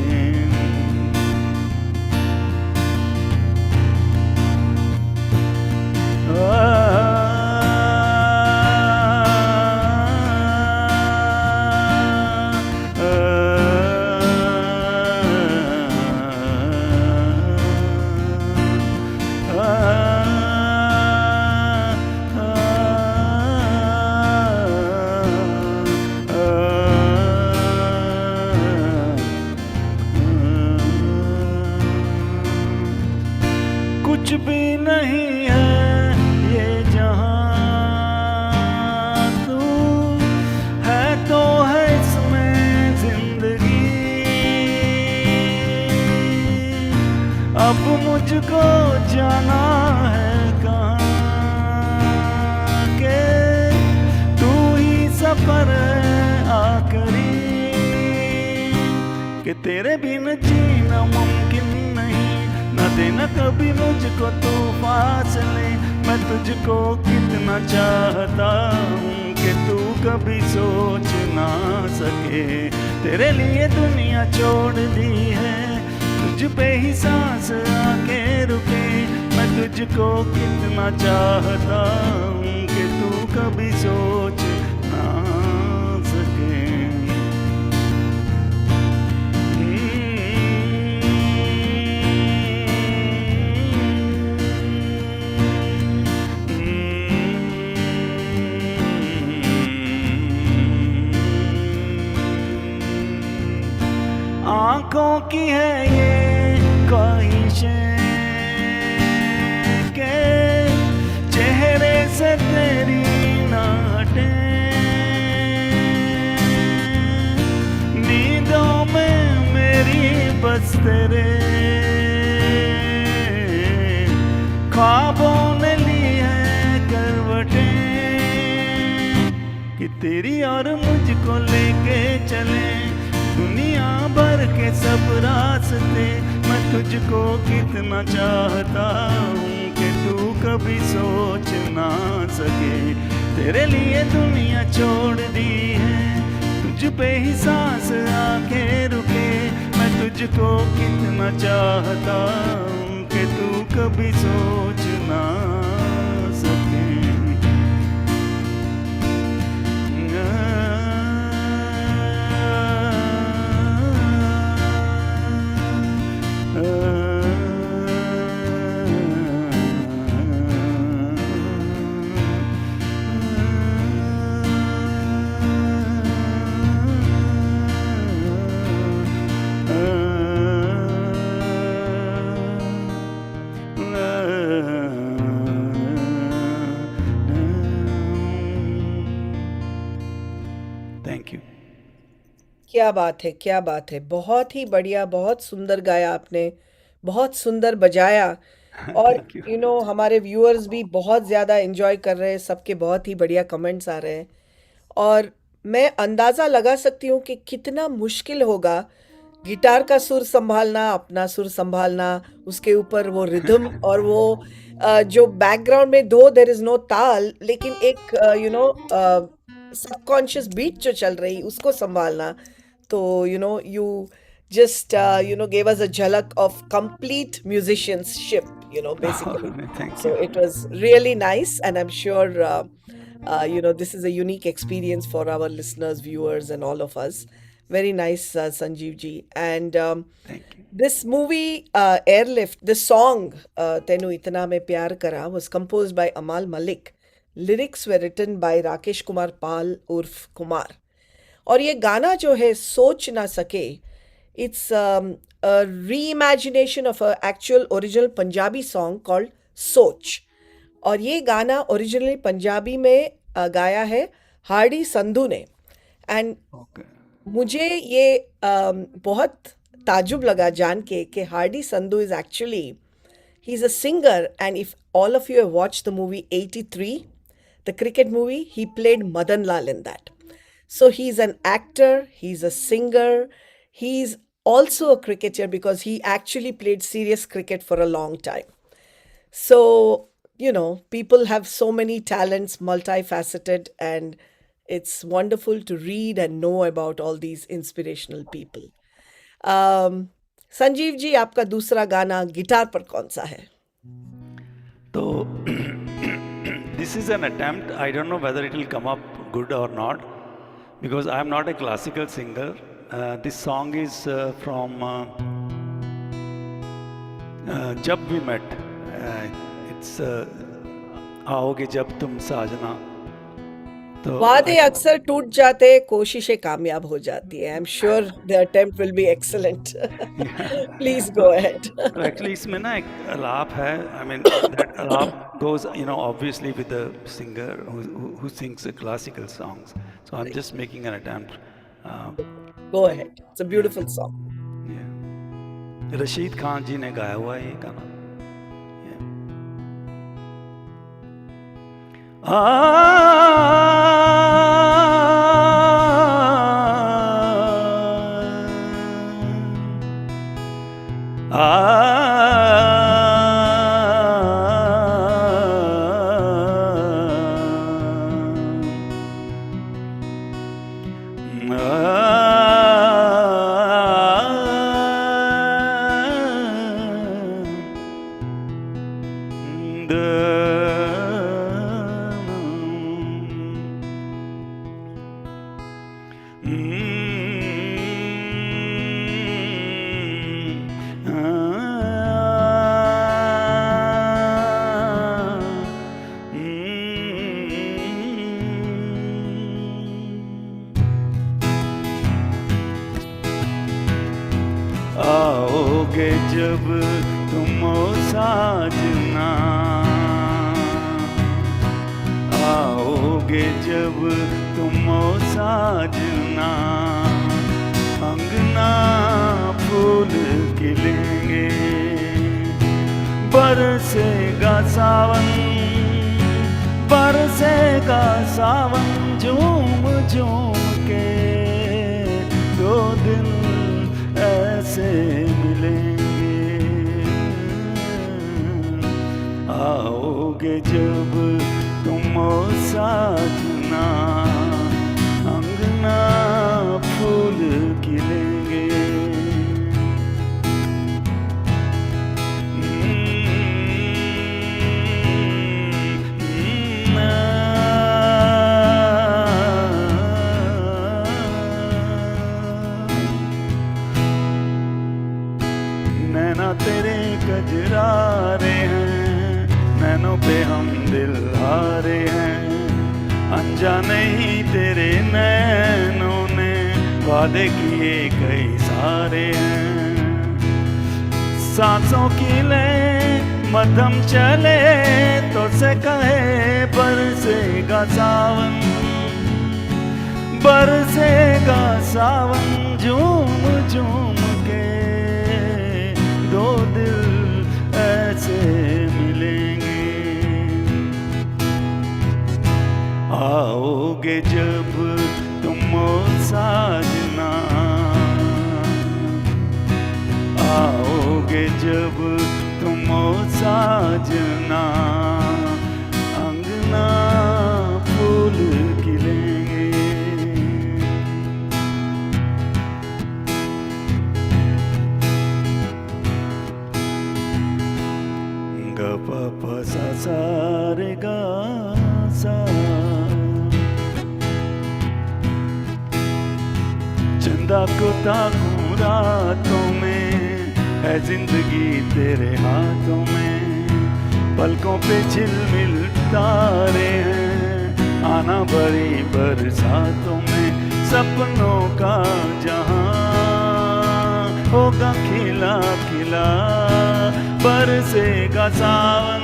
कुछ भी नहीं है ये जहां, तू है तो है अब मुझको जाना है कहाँ के तू ही सफर है आखिरी कि तेरे बिन जीना मुमकिन नहीं न देना कभी मुझको तू फासले मैं तुझको कितना चाहता हूँ कि तू कभी सोच ना सके तेरे लिए दुनिया छोड़ दी है तुझ पे ही सांस आके रुके मैं तुझको कितना चाहता हूँ कि तू कभी सोच ना सके आँखों की है ये ख्वाहिशें के चेहरे से तेरी ना हटे नींदों में मेरी बस तेरे ख्वाबों ने ली है करवटें कि तेरी और मुझको लेके चले दुनिया भर के सब रास्ते मैं तुझको कितना चाहता हूँ कि तू कभी सोच ना सके तेरे लिए दुनिया छोड़ दी है तुझ पे ही सांस आके रुके मैं तुझको कितना चाहता हूँ कि तू कभी सोच ना सके Thank you. क्या बात है, क्या बात है! बहुत ही बढ़िया, बहुत सुंदर गाया आपने, बहुत सुंदर बजाया और Thank you. हमारे व्यूअर्स भी बहुत ज़्यादा एन्जॉय कर रहे हैं, सबके बहुत ही बढ़िया कमेंट्स आ रहे हैं और मैं अंदाज़ा लगा सकती हूँ कि कितना मुश्किल होगा गिटार का सुर सँभालना, अपना सुर सँभालना, उसके ऊपर वो रिदम और वो जो बैकग्राउंड में दो देयर इज़ नो ताल लेकिन एक सबकॉन्शियस बीट जो चल रही उसको सँभालना। तो you just gave us a jhalak of complete musicianship, basically. Thank So you. it was really nice, and I'm sure this is a unique experience for our listeners, viewers, and all of us. Very nice, Sanjeev ji. And Thank you. this movie, Airlift, the song Tenu Itna Mein Pyar Kara was composed by Amal Malik. Lyrics were written by Rakesh Kumar Pal urf Kumar. और ये गाना जो है सोच ना सके it's reimagination of a actual original Punjabi song called Soch और ये गाना ओरिजिनली पंजाबी में गाया है हार्डी संधू ने एंड Okay. मुझे ये बहुत ताजुब लगा जान के कि Hardy Sandhu is actually he is a singer and if all of you have watched the movie 83 the cricket movie he played Madan Lal in that. So he's an actor, he's a singer, he's also a cricketer because he actually played serious cricket for a long time. So, people have so many talents, multifaceted, and it's wonderful to read and know about all these inspirational people. Sanjeev ji आपका दूसरा गाना guitar पर कौन सा है? So this is an attempt. I don't know whether it will come up good or not because I am not a classical singer. This song is from Jab We Met. It's आओगे जब तुम साजना. तो वादे अक्सर टूट जाते कोशिशें कामयाब हो जाती है. I am sure the attempt will be excellent. Please go ahead. Actually इसमें ना एक अलाप है. I mean that alap goes obviously with the singer who sings the classical songs. So I'm just making an attempt. Go ahead. It's a beautiful song. Yeah. Rashid Khan जी ने गाया हुआ है ये गाना। आओगे जब तुम ओ साजना, आओगे जब तुम ओ साजना, अंगना फूल खिलेंगे, बरसेगा सावन, बरसेगा सावन, झूम झूम के दो दिन ऐसे मिलेंगे। आओगे जब तुम ओ साजना, अंगना फूल खिलेंगे। नैना तेरे कजरारे हैं, नैनों पे हम दिल हारे हैं, अनजाने ही तेरे नैनों ने वादे किए कई सारे हैं। सांसों की ले मध्यम चले तो से कहे बरसेगा सावन, बरसेगा सावन, झूम झूम के दो दिल ऐसे मिलेंगे। आओगे जब तुम ओ साजना, आओगे जब तुम ओ साजना, अंगना फूल खिलेंगे। ग प प सा सा रे गा सा, चंदा को ताकूं रातों में, है जिंदगी तेरे हाथों में, पलकों पे झिलमिल तारे हैं, आना बड़ी बरसातों में, सपनों का जहां होगा खिला खिला, बरसेगा सावन,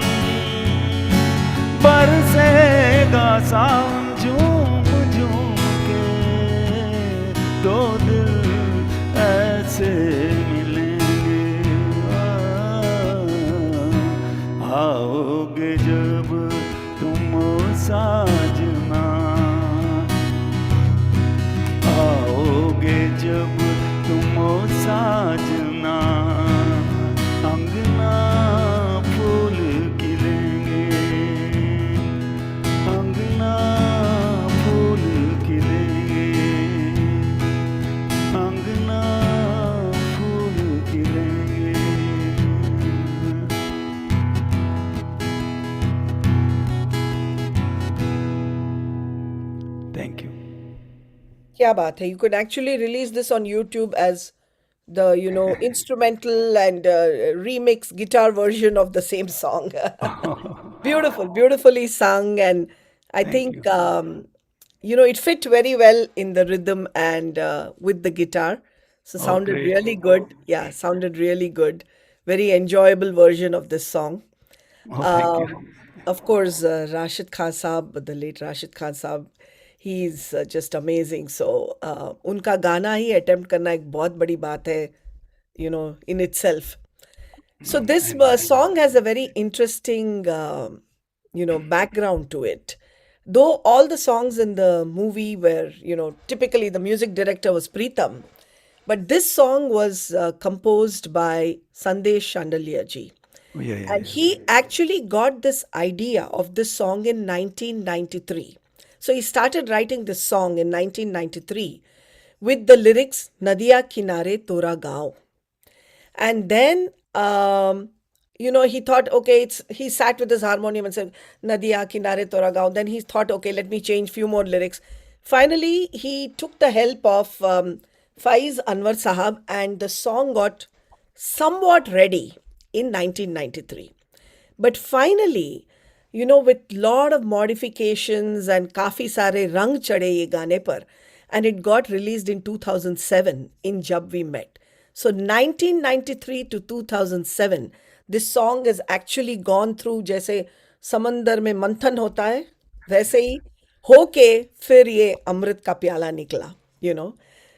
बरसेगा सावन, झूम झूम के दो दिल ऐसे मिलेंगे। आओगे जब तुम ओ साजना, आओगे जब तुम ओ साजना, अंगना फूल खिलेंगे, अंगना फूल खिलेंगे, अंगना फूल खिलेंगे। Thank you. क्या बात है! You could actually release this on YouTube as the, instrumental and remix guitar version of the same song. Beautiful, beautifully sung, and I Thank think you. it fit very well in the rhythm and with the guitar. So Oh, sounded great. really good. Yeah, sounded really good. Very enjoyable version of this song. Oh, thank you. Of course, Rashid Khan Saab, the late Rashid Khan Saab, he's just amazing. So उनका गाना ही attempt करना एक बहुत बड़ी बात है in itself. So this Amen. song has a very interesting, background to it. Though all the songs in the movie were, typically the music director was Pritam, but this song was composed by Sandesh Chandaliya ji. Oh, yeah, yeah, And yeah. he actually got this idea of this song in 1993. So he started writing this song in 1993 with the lyrics Nadiya Kinare Tora Gaon. And then, he thought, okay, he sat with his harmonium and said, Nadiya Kinare Tora Gaon. Then he thought, okay, let me change few more lyrics. Finally, he took the help of Faiz Anwar Sahab, and the song got somewhat ready in 1993. But finally, with lot of modifications and काफी सारे रंग चढ़े ये गाने पर, and it got released in 2007 in Jab We Met. So 1993 to 2007, this song has actually gone through जैसे समंदर में मंथन होता है, वैसे ही होके फिर ये अमृत का प्याला निकला,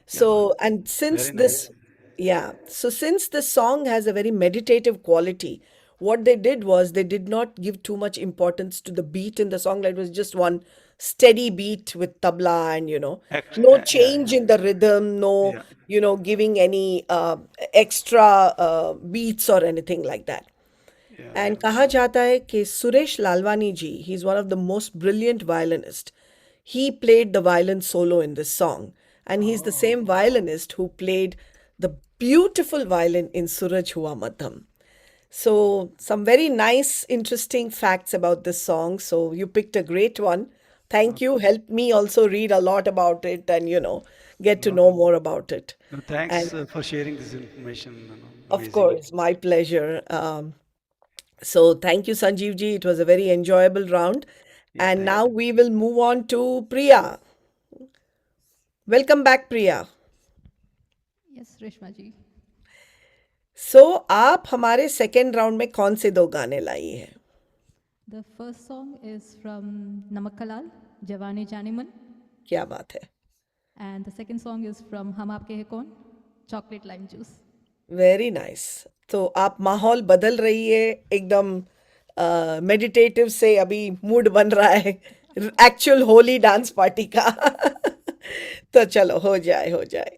So, and since Very this, nice. yeah, so since the song has a very meditative quality, what they did was they did not give too much importance to the beat in the song. Like it was just one steady beat with tabla and, Act, no change in the rhythm, no, yeah, giving any extra beats or anything like that. yeah. And कहा जाता है कि Suresh Lalwani ji, he's one of the most brilliant violinists. He played the violin solo in this song, and he's the same violinist who played the beautiful violin in Suraj Hua Madham. So, some very nice, interesting facts about this song. So, you picked a great one. Thank you. Helped me also read a lot about it and, get to know more about it. No, And thanks for sharing this information. of Amazing. course, my pleasure. So, thank you, Sanjeev ji. It was a very enjoyable round. Yeah, And thank now you. we will move on to Priya. Welcome back, Priya. Yes, Reshma ji. सो आप हमारे second round में कौन से दो गाने लाई हैं? The first song is from Namak Kalal, Jawani Janiman, क्या बात है, and the second song is from Hum Aapke Hai Kaun, Chocolate Lime Juice. Very nice. तो आप माहौल बदल रही है एकदम, मेडिटेटिव से अभी मूड बन रहा है एक्चुअल होली डांस पार्टी का. तो चलो हो जाए हो जाए.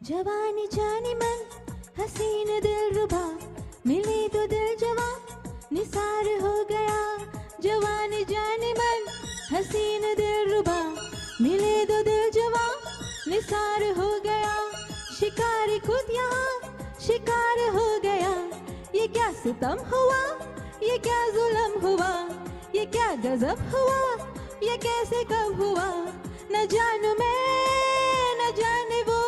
जवानी जानी मन हसीन दिल रुबा मिली तो दिल जवा निसार हो गया. जवानी जानी मन हसीन दिल रुबा मिले तो दिल जवा निसार हो गया. शिकारी खुद यहाँ शिकार हो गया. ये क्या सितम हुआ, ये क्या जुल्म हुआ, ये क्या गजब हुआ, ये कैसे कब हुआ. न जानू मैं न जाने वो.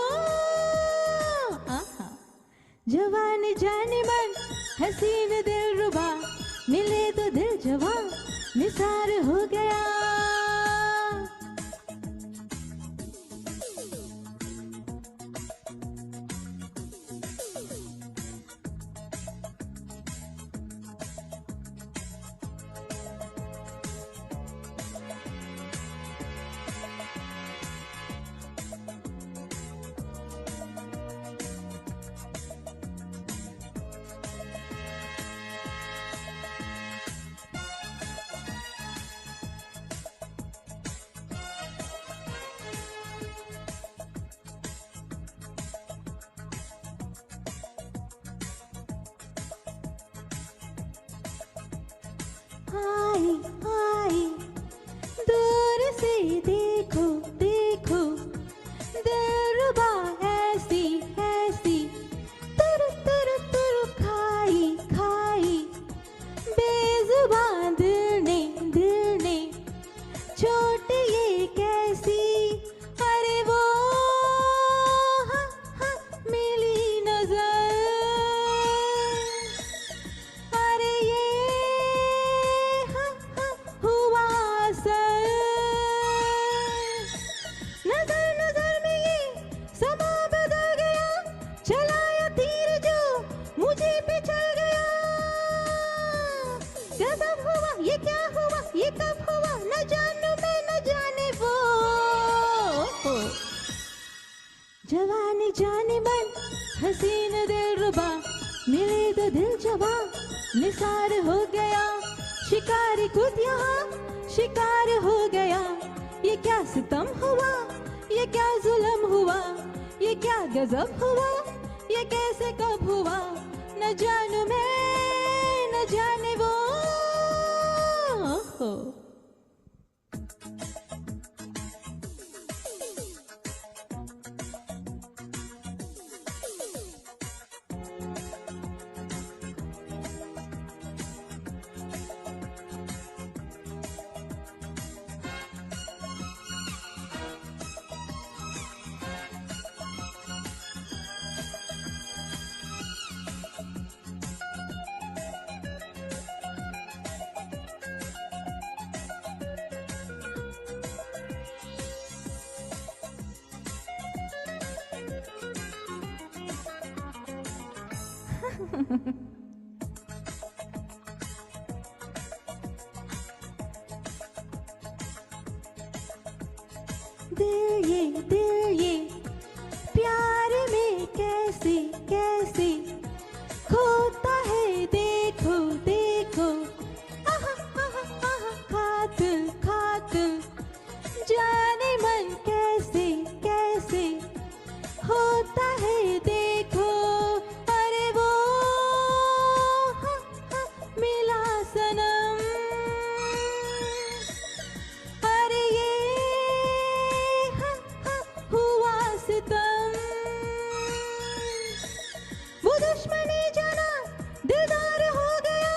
जवानी जानी मन हसीन दिल रुबा मिले तो दिल जवान निसार हो गया. जवानी जाने मन हसीन दिल रुबा मिले तो दिल जवा निसार हो गया शिकारी खुद यहाँ शिकार हो गया ये क्या सितम हुआ ये क्या जुल्म हुआ ये क्या गजब हुआ ये कैसे कब हुआ न जानू मैं न जाने वो दिल ये प्यार में कैसे कैसे खोता है देखो देखो आहा आहा आहा खातिर खातिर जाने मन कैसे कैसे होता है देखो अरे वो हाँ, हाँ, मिला सनम अरे ये हाँ, हाँ, हुआ सितम वो दुश्मनी जाना दिलदार हो गया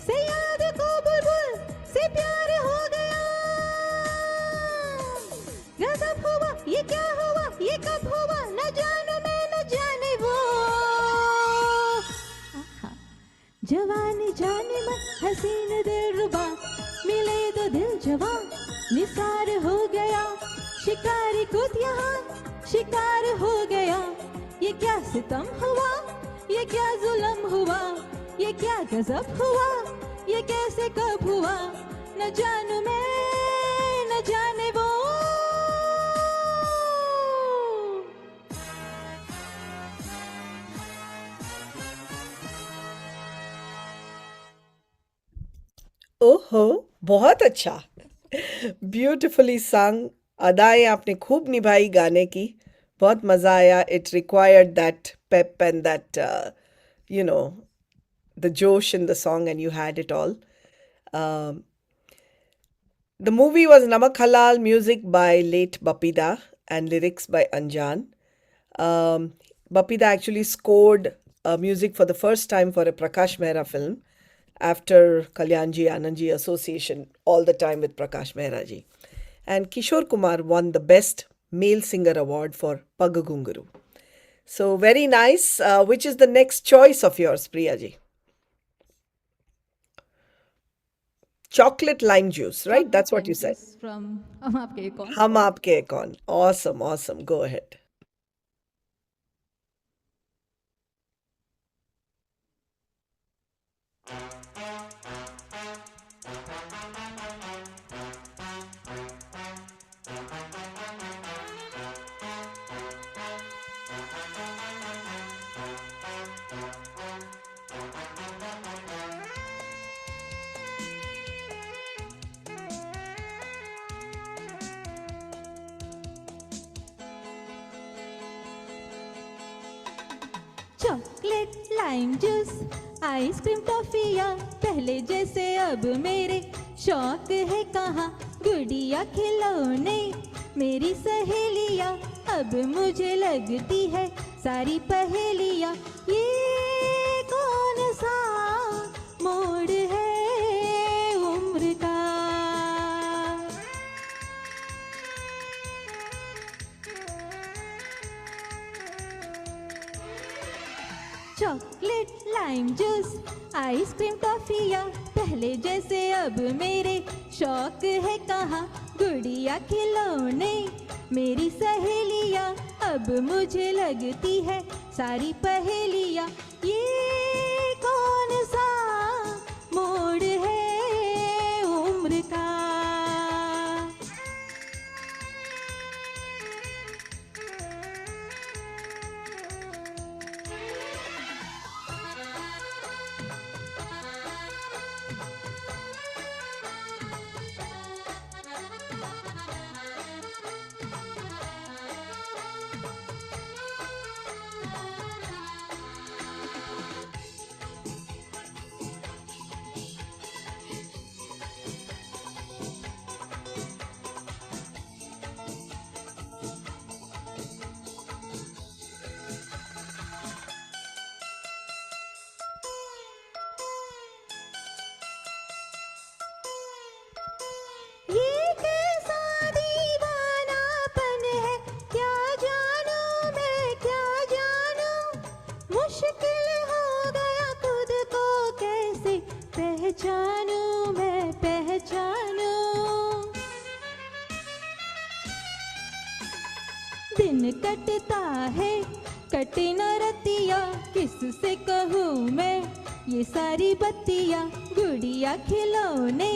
से याद को बुलबुल से प्यार हो गया गजब हुआ ये क्या हुआ ये कब हुआ न जानू मैं न जाने वो आहा। जवानी जाने मन हसीन दिल रुबा मिले तो दिल जवा निसार हो गया शिकारी खुद यहाँ शिकार हो गया ये क्या सितम हुआ ये क्या जुल्म हुआ ये क्या गजब हुआ ये कैसे कब हुआ न जानू मैं न जाने वो ओहो, बहुत अच्छा। ब्यूटीफुली संग। अदाएँ आपने खूब निभाई गाने की। बहुत मज़ा आया। It required that Pep and that you know, the josh in the song, and you had it all. Um, the movie was Namak Halal, music by late Bapida and lyrics by Anjan. Bapida actually scored music for the first time for a Prakash Mehra film after Kalyanji Anandji association all the time with Prakash Mehra ji. And Kishore Kumar won the Best Male Singer Award for Pagagunguru. So very nice. Which is the next choice of yours, Priya ji? Chocolate lime juice, right? That's what you said. From Hum Aapke Hai Kaun. Hum Aapke Hai Kaun. Awesome, awesome. Go ahead. Chocolate lime juice ice cream टॉफिया पहले जैसे अब मेरे शौक है कहाँ गुड़िया खिलौने मेरी सहेलियाँ अब मुझे लगती है सारी पहेलियाँ ये कौन सा मोड़ है उम्र का चॉकलेट लाइम जूस आइसक्रीम टॉफिया पहले जैसे अब मेरे शौक है कहाँ गुड़िया खिलौने मेरी सहेलियाँ अब मुझे लगती है सारी पहेलियाँ ये कौन सा मोड़ है उम्र का दिन कटता है कटे न रतिया, किससे कहूँ मैं ये सारी बत्तियाँ। गुड़िया खिलौने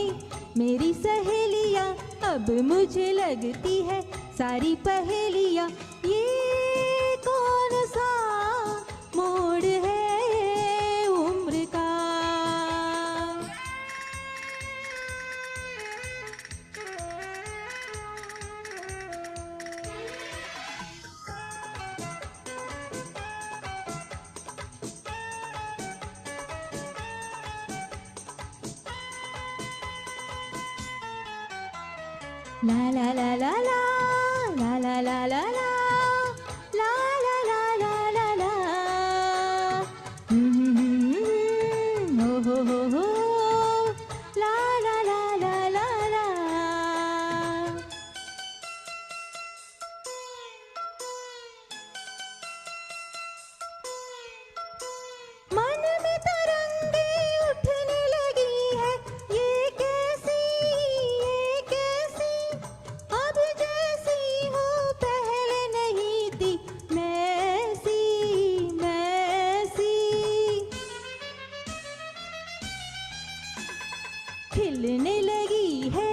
मेरी सहेलियाँ, अब मुझे लगती है सारी पहेलियाँ। ये कौन सा मोड़ है उम्र का। ला ला ला ला ला ला ला ला ला ला ला ला ला ला ला ला। हो ला ला ला ला ला ला। मन में तरंगे उठने लगी है, ये कैसी अब जैसी हो पहले नहीं थी। मैसी खिलने लगी है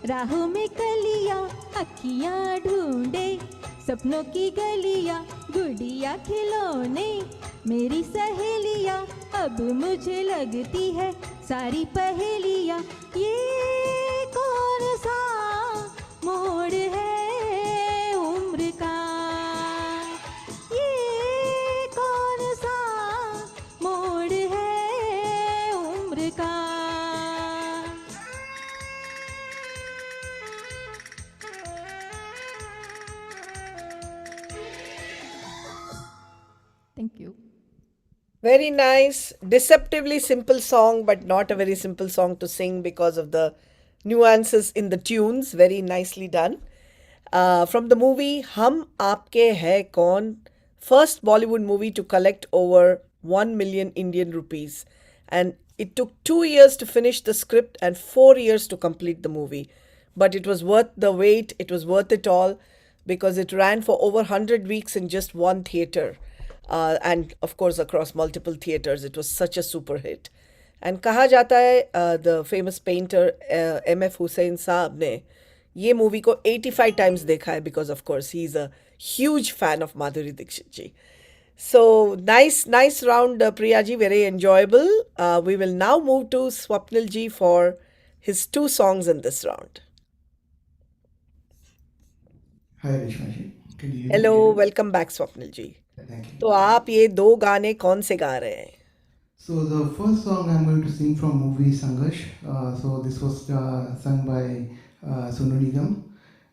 राहों में कलियां, अखियां ढूंढे सपनों की गलियां। गुड़िया खिलौने मेरी सहेलियां, अब मुझे लगती है सारी पहेलियां। ये कौन सा मोड़ है उम्र का। ये कौन सा मोड़ है उम्र का। Thank you. Very nice, deceptively simple song, but not a very simple song to sing because of the nuances in the tunes. Very nicely done. From the movie Hum Aapke Hai Kaun, first Bollywood movie to collect over 1 million Indian rupees. And it took 2 years to finish the script and 4 years to complete the movie. But it was worth the wait, it was worth it all, because it ran for over 100 weeks in just one theatre. And of course across multiple theatres. It was such a super hit. And कहा जाता है the famous painter M.F. Hussain साहब ने ये movie को 85 times देखा है, because of course he is a huge fan of Madhuri Dixit ji. So nice round, Priya ji, very enjoyable. We will now move to Swapnil ji for his 2 songs in this round. Hi Reshma ji. Can you hear me? Hello, welcome back Swapnil ji. Thank you. तो आप ये 2 गाने कौन से गा रहे हैं? So the first song I'm going to sing from movie Sangarsh. So this was sung by Sonu Nigam,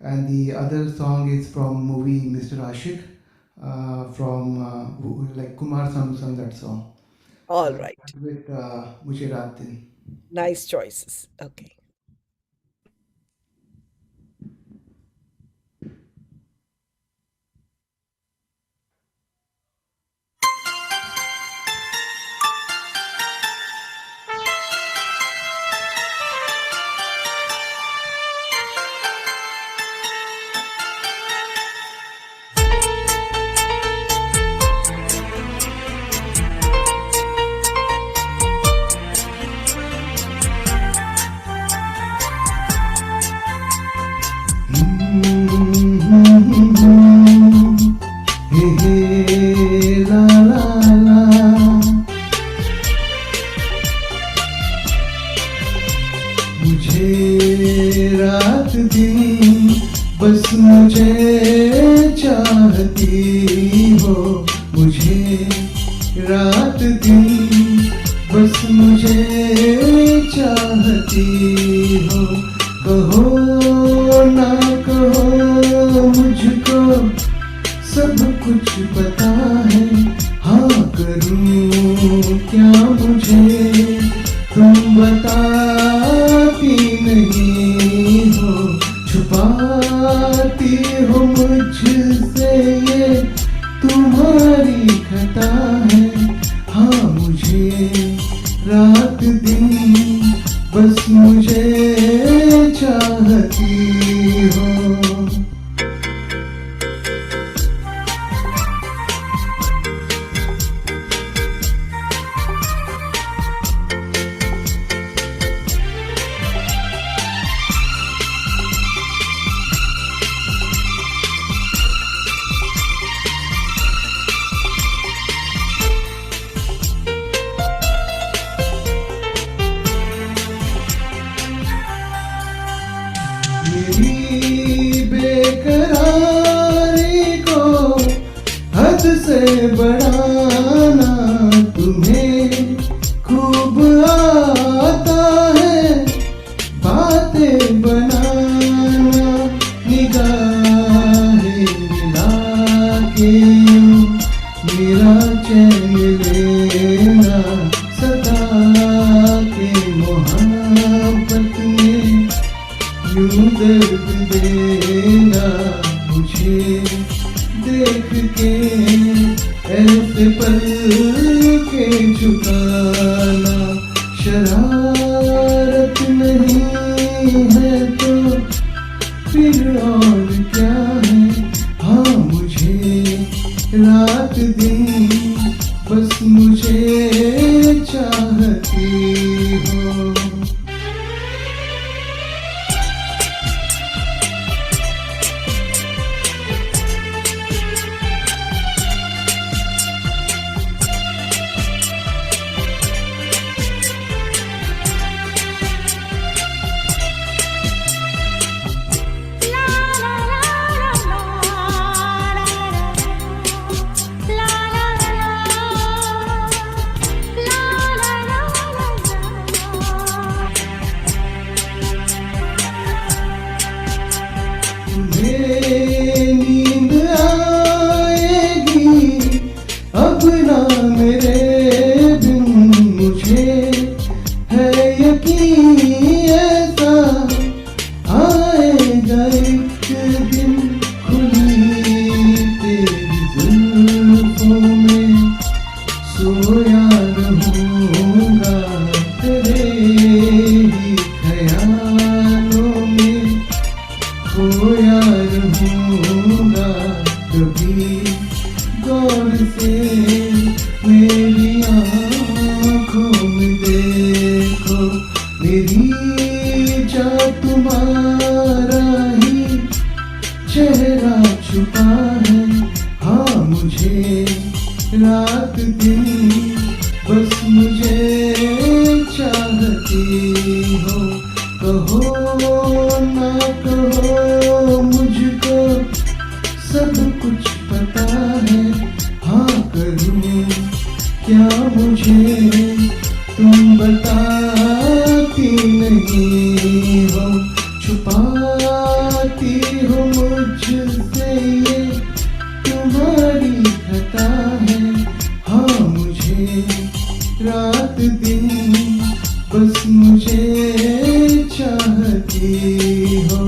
and the other song is from movie Mr. Ashik, like Kumar Sanu sung that song. All right, With Mujhe Raat Din. nice choices. Okay. मुझे रात दिन बस मुझे चाहती हो, मुझे रात दिन बस मुझे चाहती हो। कहो ना कहो मुझको सब कुछ पता है, हाँ करूँ क्या मुझे तुम बताती नहीं हो, छुपाती हो मुझसे ये तुम्हारी खता है। हाँ मुझे रात दिन बस मुझे चाहती हो। हद से बढ़ाना तुम्हें खूब आता है, बातें बनाना निगाहें मिला के मेरा चैन लेना सदा के मोहब्बत में यूं दर्द देना मुझे देख के ऐसे पल के झुकाना शरारत नहीं है तो फिर और क्या है। हाँ मुझे रात दिन बस मुझे चाहती हो। तुम्हें नींद आएगी अब ना मेरे बिन, मुझे है यकीन ऐसा आएगा एक दिन खुली तेरी जुल्फों में सोया रहूंगा तेरे ही ख्यालों में खोया रहूंगा कभी गौर से मेरी आँखों में देखो मेरी जा तुम्हारा ही चेहरा छुपा है। हाँ मुझे रात दिन बस मुझे चाहती हो। कहो ना कहो मुझको सब कुछ पता है। हाँ करूँ क्या मुझे तुम बताती नहीं हो, छुपाती हो मुझसे ये तुम्हारी खता है। हाँ मुझे रात दिन बस मुझे चाहती हो।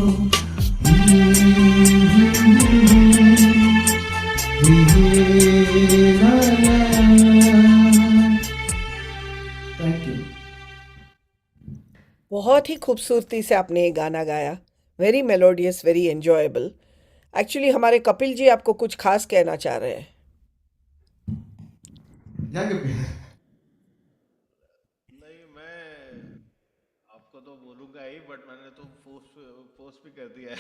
Thank you. बहुत ही खूबसूरती से आपने ये गाना गाया, very melodious, very enjoyable. Actually हमारे कपिल जी आपको कुछ खास कहना चाह रहे हैं। क्या करें? नहीं, मैं आपको तो बोलूंगा ही, बट मैंने तो पोस्ट भी कर दिया है।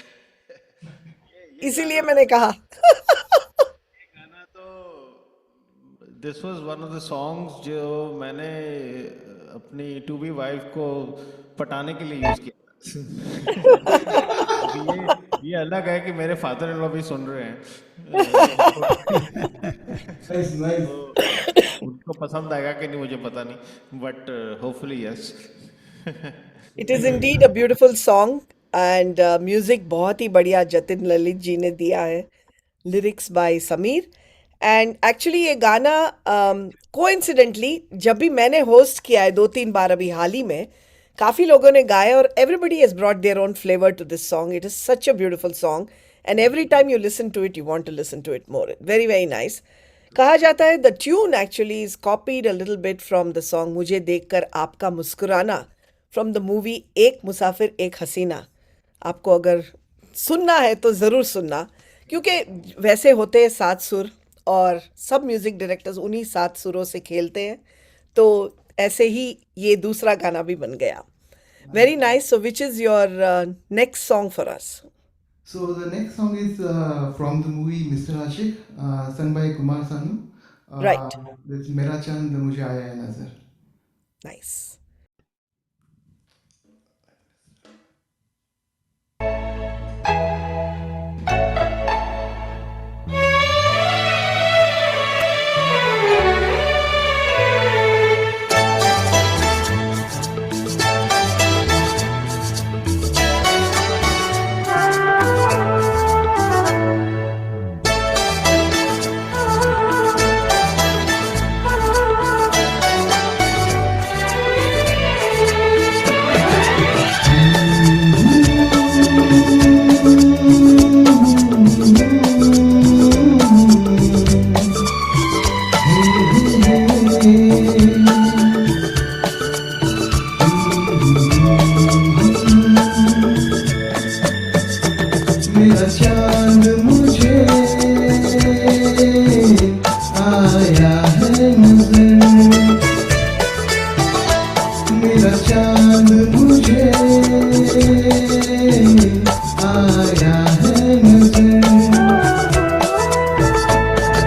ये इसीलिए मैंने कहा। गाना तो this was one of the songs जो मैंने अपनी टू बी वाइफ को पटाने के लिए यूज किया। अब ये अलग है कि मेरे फादर इन लॉ भी सुन रहे हैं। Nice nice. तो उनको पसंद आएगा कि नहीं मुझे पता नहीं, but hopefully yes. It is indeed a beautiful song and music बहुत ही बढ़िया जतिन ललित जी ने दिया है, lyrics by Sameer. And actually ये गाना कोइंसिडेंटली जब भी मैंने होस्ट किया है 2-3 बार अभी हाल ही में, काफ़ी लोगों ने गाया और everybody has brought their own flavour to this song. It is such a beautiful song and every time you listen to it you want to listen to it more. Very very nice. कहा जाता है the tune actually is copied a little bit from the song मुझे देखकर आपका मुस्कुराना from the movie एक मुसाफिर एक हसीना। आपको अगर सुनना है तो ज़रूर सुनना, क्योंकि वैसे होते हैं 7 सुर और सब म्यूज़िक डायरेक्टर्स उन्हीं 7 सुरों से खेलते हैं, तो ऐसे ही ये दूसरा गाना भी बन गया। Very nice. So which is your next song for us? So the next song is from the movie Mr. Ashik, sung by Kumar Sanu. Right. It's Mera Chand Mujhe Aaya Hai Nazar. Nice.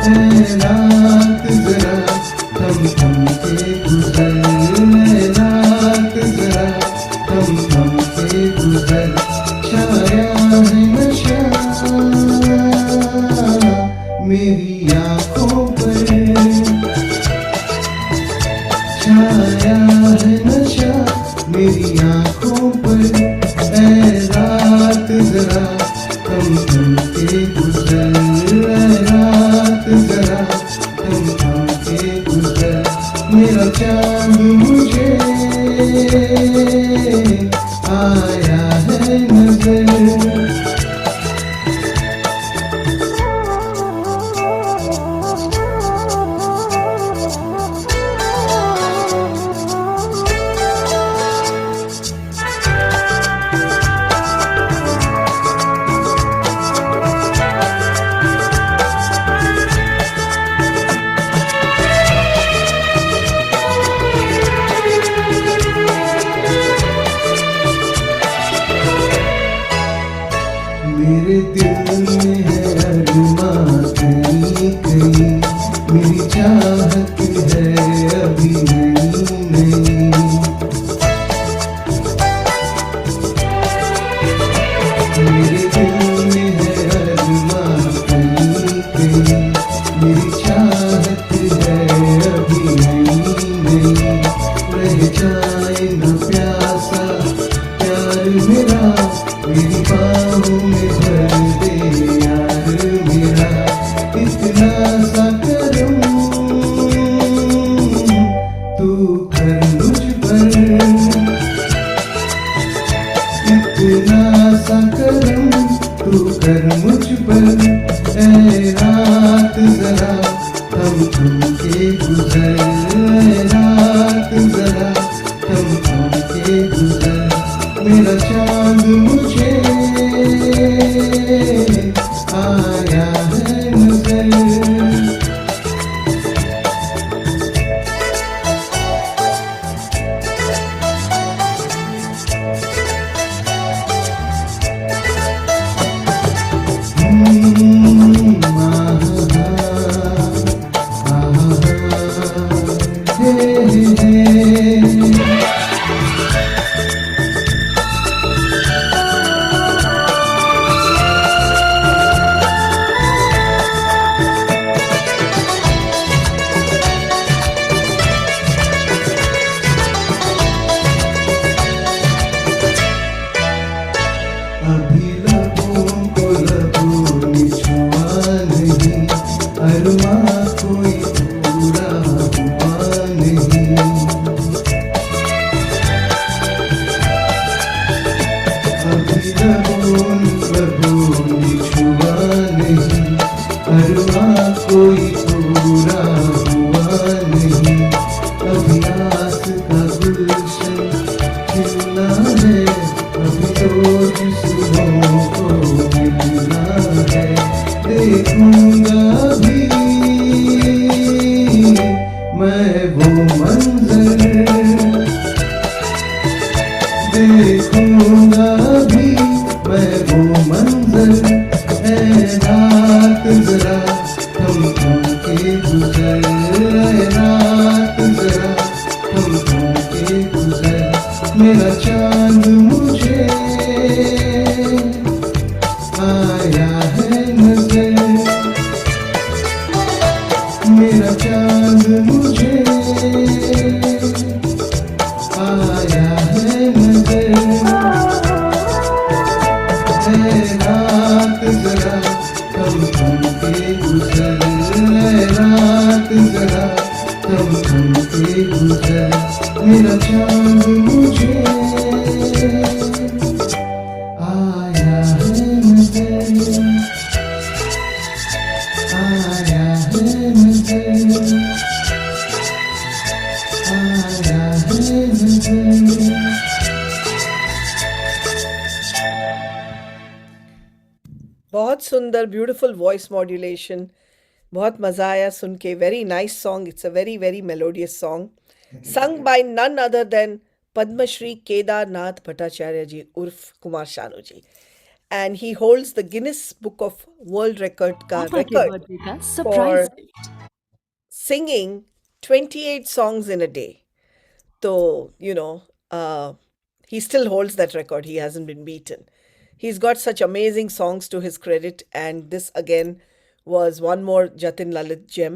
ऐ रात जरा थम थम के गुजर, ऐ रात जरा थम थम के गुजर, छाया है नशा मेरी आँखों पर, छाया है नशा मेरी आँखों पर, ऐ रात जरा थम थम के गुजर, ऐ रात जरा थम थम के गुजर, मेरा चाँद मुझे आया है नजर। मेरे दिल में है अरमां कहीं कहीं, मेरी चाहत है अभी नई नई, मेरे दिल में है अरमां कहीं कहीं, मेरी चाहत है अभी नई नई, रह जाए न प्यासा प्यार मेरा, मेरी बाहों में भर दे यार मेरा, इतना सा करम तू कर मुझ पर, इतना सा करम तू कर मुझ पर, ऐ रात जरा थम थम के गुजर, ऐ रात जरा थम थम के गुजर, मेरा चाँद मुझे आया है नजर। अभी लबों को लबों ने छुआ नहीं, अरमां कोई पूरा हुआ नहीं, अभी लबों ने छुआ नहीं, अरमां कोई पूरा हुआ नहीं, अभी आस का गुलशन खिलना है, अभी तो जिस्मों को मिलना है, देखूंगा भी मैं वो मंजर, देखूंगा भी मैं वो मंजर, ऐ रात जरा थम थम के गुजर, ऐ रात जरा थम थम के गुजर, मेरा चाँद मुझे आया है नजर, मेरा चाँद मुझे आया है नजर, ऐ रात जरा थम थम के गुजर, ऐ रात जरा थम थम के गुजर, मेरा चाँद मुझे आया है नजर, आया है नजर, आया है नजर। बहुत सुंदर ब्यूटीफुल वॉइस मॉड्यूलेशन, बहुत मज़ा आया सुन के। Very nice song, it's a very very melodious song, sung by none other than Padma Shri Kedarnath Bhattacharya ji उर्फ कुमार शानू जी। and he holds the Guinness Book of World Record का पापा के record birthday का for surprise gift singing 28 songs in a day. So, he still holds that record. He hasn't been beaten. He's got such amazing songs to his credit, and this again was one more Jatin Lalit gem.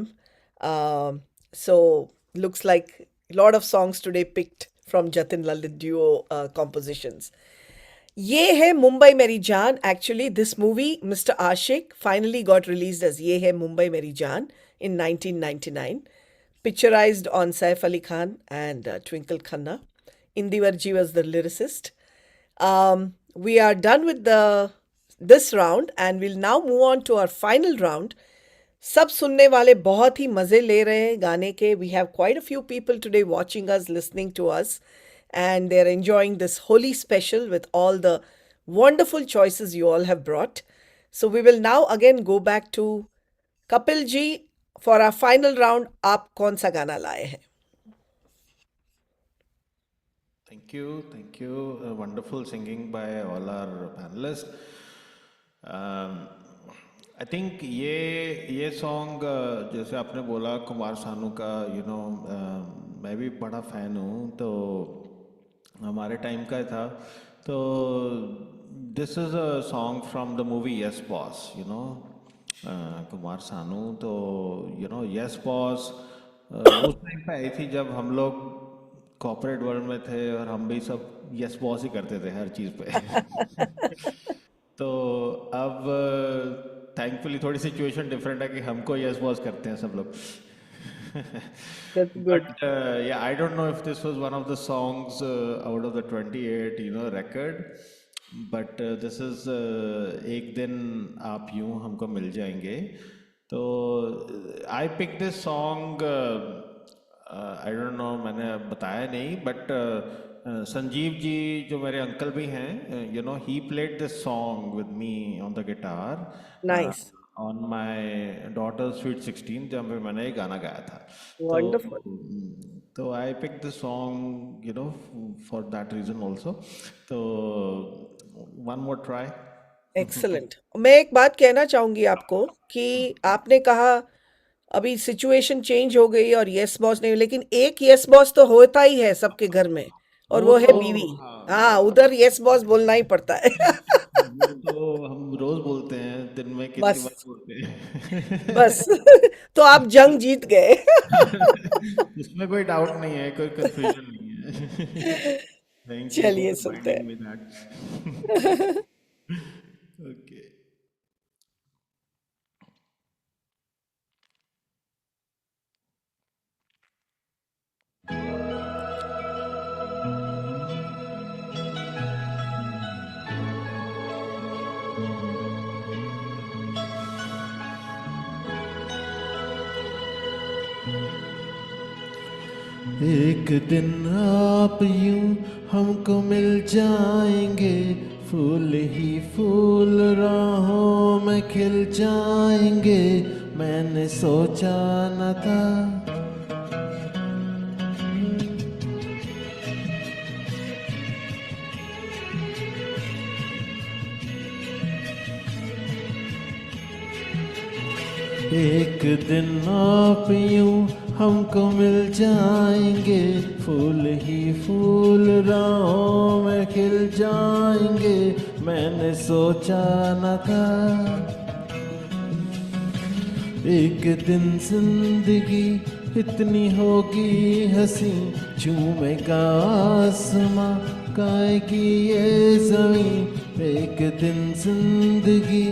So, looks like a lot of songs today picked from Jatin Lalit duo compositions. Ye Hai Mumbai Meri Jaan. Actually, this movie, Mr. Ashik, finally got released as Ye Hai Mumbai Meri Jaan in 1999, picturized on Saif Ali Khan and Twinkle Khanna. Indivarji was the lyricist. We are done with this round, and we'll now move on to our final round. सब सुनने वाले बहुत ही मज़े ले रहे हैं गाने के. We have quite a few people today watching us, listening to us, and they're enjoying this Holi special with all the wonderful choices you all have brought. So we will now again go back to Kapil ji for our final round. आप कौन सा गाना लाए हैं? Thank you. Wonderful singing by all our panelists. I think ये song जैसे आपने बोला कुमार सानू का, मैं भी बड़ा फैन हूँ, तो हमारे टाइम का था. तो this is a song from the movie Yes Boss, Kumar Sanu. तो Yes Boss उस टाइम पे आई थी जब हम लोग कॉर्पोरेट वर्ल्ड में थे और हम भी सब यस बॉस ही करते थे हर चीज़ पे. तो अब थैंकफुली थोड़ी सिचुएशन डिफरेंट है कि हमको यस बॉस करते हैं सब लोग. That's good. But yeah, I don't know if this was one of the songs out of the 28, record. But this is एक दिन आप यूं हमको मिल जाएंगे. तो I picked this song. I don't know, मैंने बताया नहीं, but संजीव जी जो मेरे अंकल भी हैं, he played this song with me on the guitar. Nice. On my daughter's Sweet 16 जब मैंने ये गाना गाया था. Wonderful. तो I picked the song, for that reason also. तो one more try. Excellent. मैं एक बात कहना चाहूंगी आपको कि आपने कहा अभी सिचुएशन चेंज हो गई और यस बॉस नहीं, लेकिन एक यस बॉस तो होता ही है सबके घर में, और वो है बीवी. हाँ, उधर यस बॉस बोलना ही पड़ता है. वो तो हम रोज बोलते हैं, दिन में कितनी बस. बार बोलते हैं. बस. तो आप जंग जीत गए. इसमें कोई डाउट नहीं है, कोई कंफ्यूजन नहीं है. Thank you चलिए for सुनते reminding हैं. me that. Okay. एक दिन आप यूं हमको मिल जाएंगे, फूल ही फूल राहों में खिल जाएंगे. मैंने सोचा न था एक दिन आप यूं हमको मिल जाएंगे, फूल ही फूल राहों में खिल जाएंगे. मैंने सोचा न था एक दिन जिंदगी इतनी होगी हंसी, झूमेगा आसमां गाएगी ये ज़मीं. एक दिन जिंदगी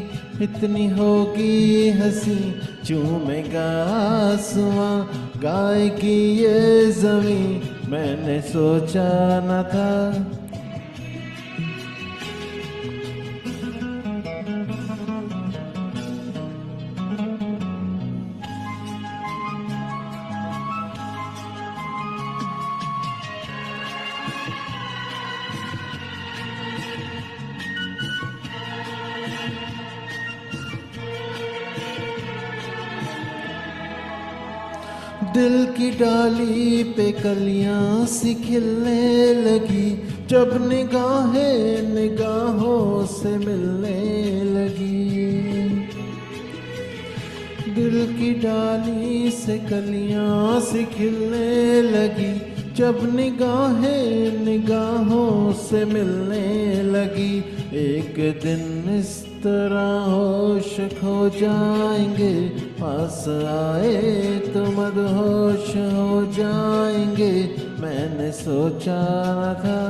इतनी होगी हंसी, झूमेगा आसमां गाएगी ये ज़मीं. मैंने सोचा न था दिल की डाली पे कलियां सी खिलने लगी, जब निगाहें निगाहों से मिलने लगी, दिल की डाली से कलियां सी खिलने लगी। जब निगाहें निगाहों से मिलने लगी, एक दिन इस तरह होश खो जाएंगे, पास आए तो मदहोश हो जाएंगे। मैंने सोचा न था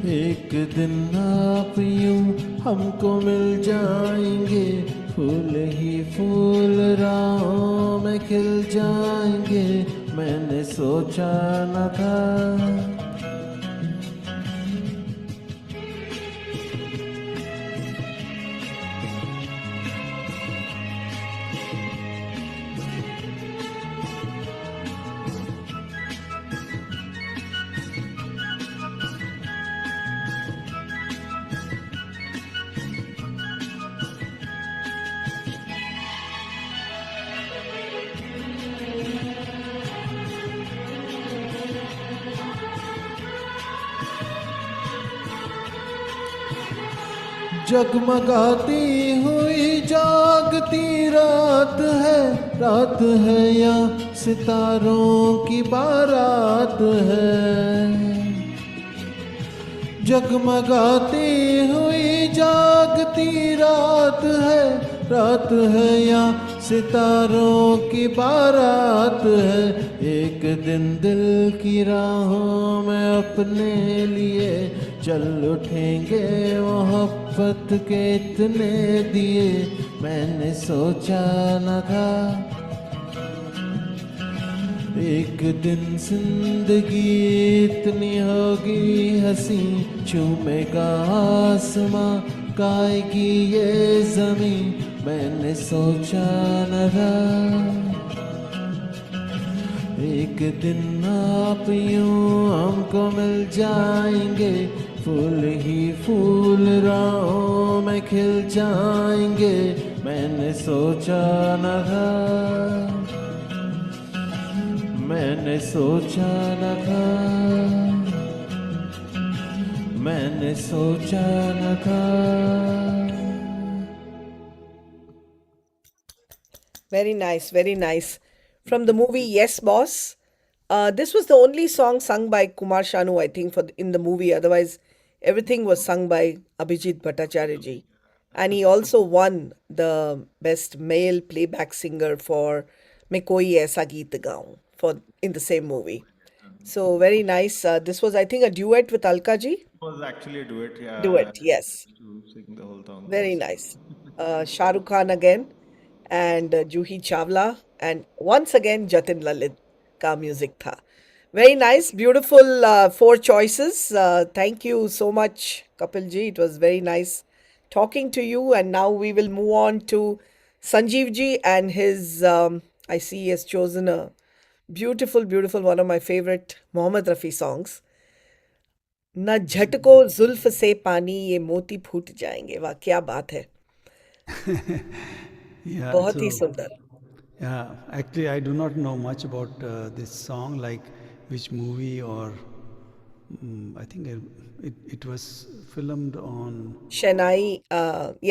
एक दिन आप यूं हमको मिल जाएंगे, फूल ही फूल राहों में खिल जाएंगे। मैंने सोचा न था। जगमगाती हुई जागती रात है या सितारों की बारात है। जगमगाती हुई जागती रात है या सितारों की बारात है। एक दिन दिल की राहों में अपने लिए चल उठेंगे, मोहब्बत के इतने दिए मैंने सोचा न था। एक दिन जिंदगी इतनी होगी हंसी, चूमेगा आसमां गाएगी ये जमीन, मैंने सोचा न था। एक दिन आप यूं हमको मिल जाएंगे, फूल ही फूल राहों में खिल जाएंगे, मैंने सोचा न था। मैंने सोचा न था। मैंने सोचा न था। Very nice, very nice. From the movie Yes Boss. This was the only song sung by Kumar Sanu, I think, in the movie. Otherwise, everything was sung by Abhijit Bhattacharya ji. And he also won the best male playback singer for Main Koi Aisa Geet Gaun in the same movie. So very nice. This was, I think, a duet with Alka ji. It was actually a duet, yeah. Duet, yes. To sing the whole song. Very nice. Shah Rukh Khan again and Juhi Chawla and once again Jatin Lalit ka music tha. Very nice, beautiful 4 choices. Thank you so much, Kapil ji. It was very nice talking to you. And now we will move on to Sanjeev ji and his, I see he has chosen a beautiful, beautiful, one of my favorite Mohammed Rafi songs. न झटको जुल्फ से पानी ये मोती फूट जाएंगे। वाह क्या बात है। Yeah, बहुत ही so- सुंदर। Yeah, actually, I do not know much about this song, like which movie or I think it was filmed on. Shenai,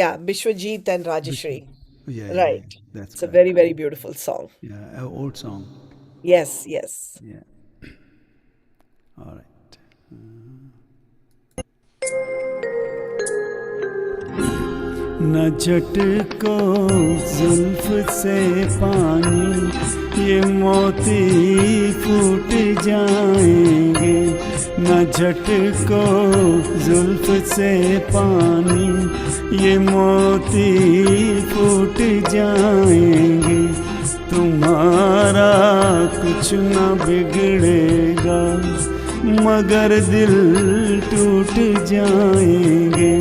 yeah, Bishwajit and Rajeshri. Yeah, Right. yeah, that's It's a correct. very, very beautiful song. Yeah, an old song. Yes, yes. Yeah. All right. न झटको जुल्फ से पानी ये मोती फूट जाएंगे। न झटको जुल्फ से पानी ये मोती फूट जाएंगे। तुम्हारा कुछ न बिगड़ेगा मगर दिल टूट जाएंगे।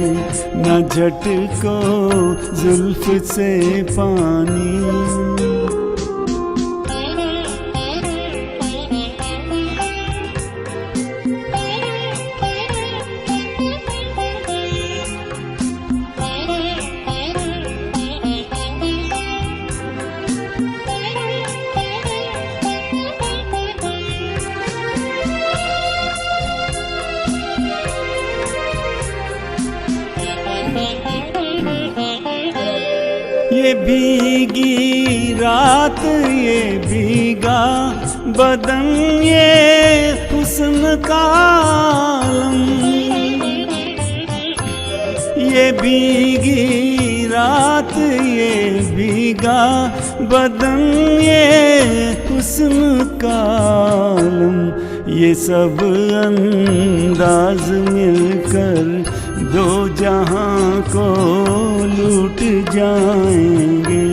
न झटको जुल्फ से पानी। ये भीगी रात, ये भीगा बदन, ये हुस्न का आलम। ये भीगी रात, ये भीगा बदन, ये हुस्न का आलम। ये सब अंदाज मिलकर दो जहां को लूट जाएंगे।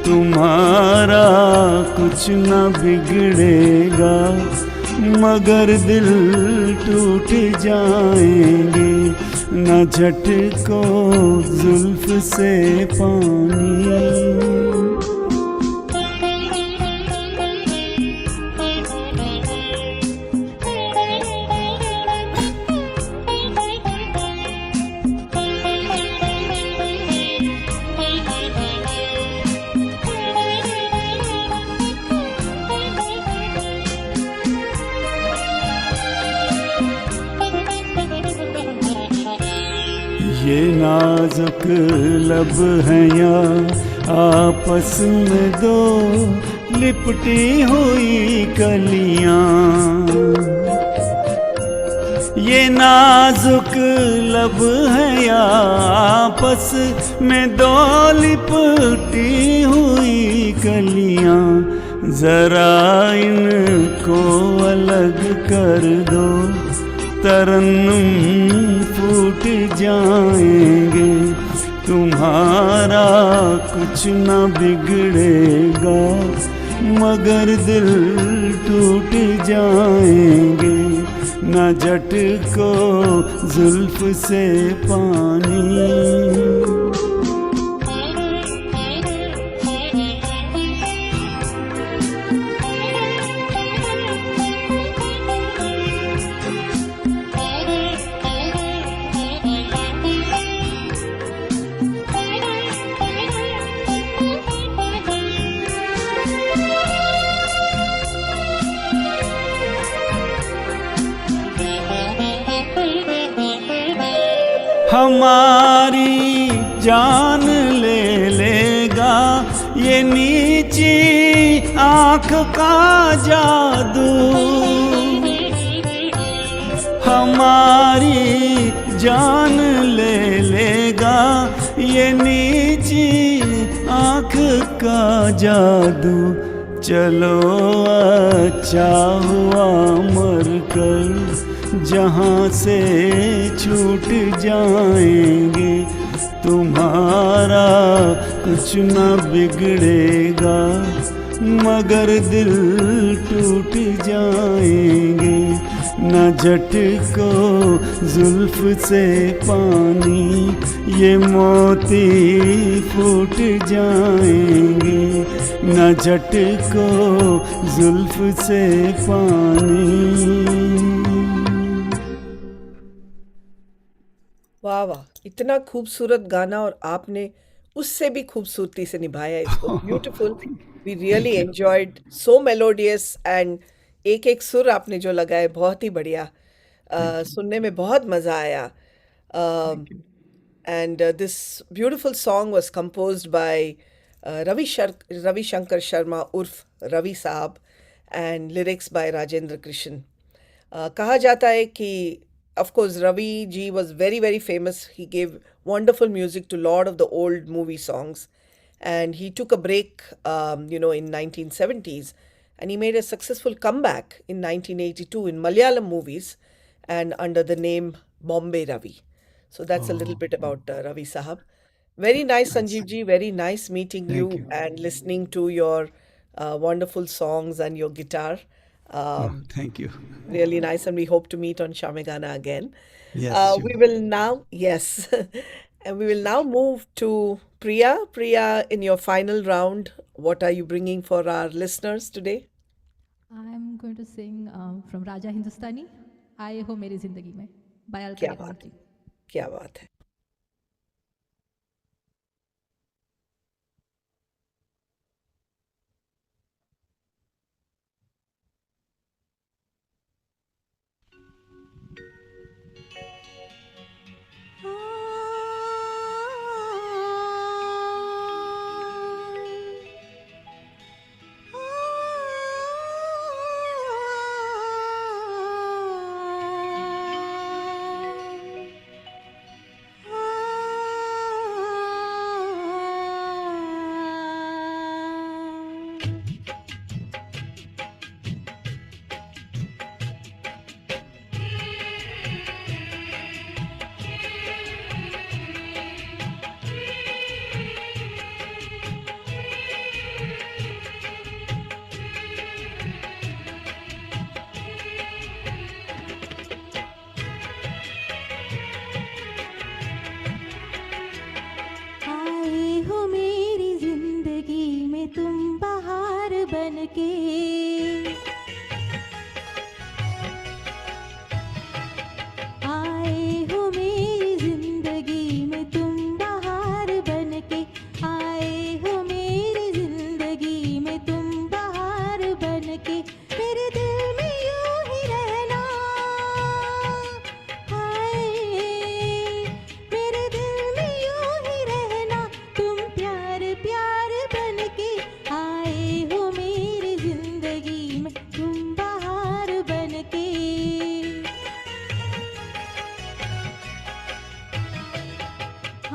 तुम्हारा कुछ न बिगड़ेगा, मगर दिल टूट जाएंगे। न झटको जुल्फ से पानी, ये नाजुक लब हैं या आपस में दो लिपटी हुई कलियां। ये नाजुक लब हैं या आपस में दो लिपटी हुई कलियां। जरा इनको अलग कर दो, तरन्नुम फूट जाएंगे। तुम्हारा कुछ न बिगड़ेगा, मगर दिल टूट जाएंगे। न झटको जुल्फ से पानी, हमारी जान ले लेगा ये नीची आँख का जादू। हमारी जान ले लेगा ये नीची आँख का जादू। चलो अच्छा हुआ मर कर जहाँ से छूट जाएंगे। तुम्हारा कुछ न बिगड़ेगा, मगर दिल टूट जाएंगे। न झटको जुल्फ से पानी, ये मोती फूट जाएंगे। न झटको जुल्फ से पानी। वाह वाह, इतना खूबसूरत गाना और आपने उससे भी खूबसूरती से निभाया इसको। Beautiful, we really enjoyed, so melodious and एक एक सुर आपने जो लगाए बहुत ही बढ़िया। सुनने में बहुत मज़ा आया। And this beautiful song was composed by Ravi Shankar Sharma urf Ravi Saab and lyrics by Rajendra Krishan. कहा जाता है कि of course Ravi ji was very very famous. He gave wonderful music to lot of the old movie songs, and he took a break in 1970s, and he made a successful comeback in 1982 in Malayalam movies and under the name Bombay Ravi. So that's a little bit about Ravi Sahab. Very nice, Sanjeev ji. Very nice meeting Thank you you. and listening to your wonderful songs and your guitar. Thank you. Really nice, and we hope to meet on Shamegana again. Yes, We sure. will now, yes, and we will now move to Priya. Priya, in your final round, what are you bringing for our listeners today? I'm going to sing from Raja Hindustani, Aaye Ho Meri Zindagi Mein by Alka क्या बात Yagnik ji. क्या बात है। में तुम बहार बनके आए हो मेरी जिंदगी में तुम बहार बनके आए हो मेरी जिंदगी में तुम बहार बनके मेरे दिल में यूं ही रहना हाय मेरे दिल में यूं ही रहना तुम प्यार प्यार बनके आए हो मेरी जिंदगी में तुम बहार बनके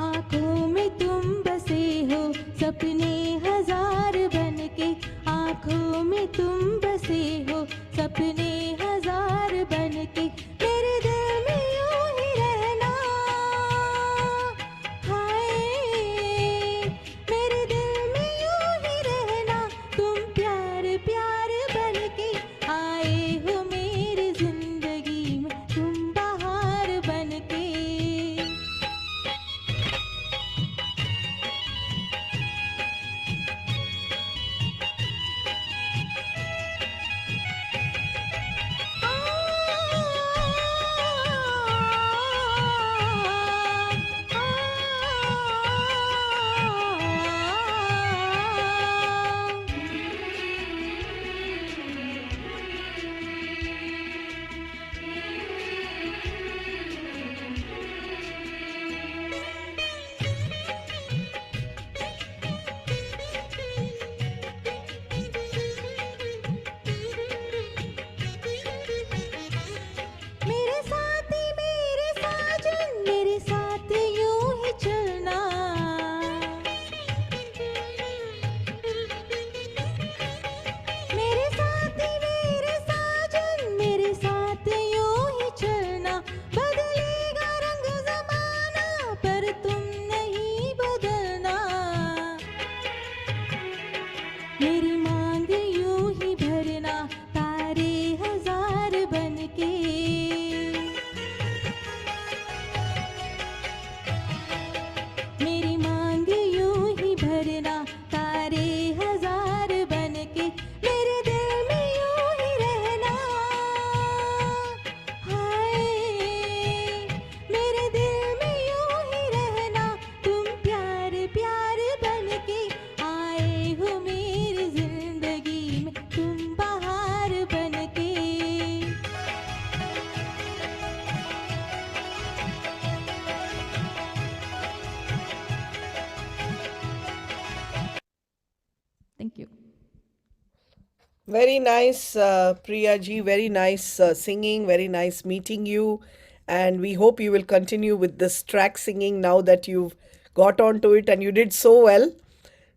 आँखों में तुम बसे हो सपने हजार बनके आँखों में तुम बसे हो सपने हजार बनके मेरे दिल में यूं ही रहना हाय मेरे दिल में यूं ही रहना तुम प्यार प्यार बनके आए हो मेरी जिंदगी में तुम बहार बनके मेरे साजन मेरे साथ यूं ही चलना मेरे साजन मेरे साथ यूं ही चलना बदलेगा रंग जमाना पर तुम नहीं बदलना मेरी मांग यूं ही भरना तारे हजार बनके मेरी मांग यूं ही भरना तारे हजार बनके मेरे दिल में यूं ही रहना हाय मेरे दिल में यूं ही रहना तुम प्यार प्यार बनके आए हो मेरी जिंदगी में तुम बहार बनके Thank you. Very nice, Priya ji. Very nice singing. Very nice meeting you. And we hope you will continue with this track singing now that you've got onto it and you did so well.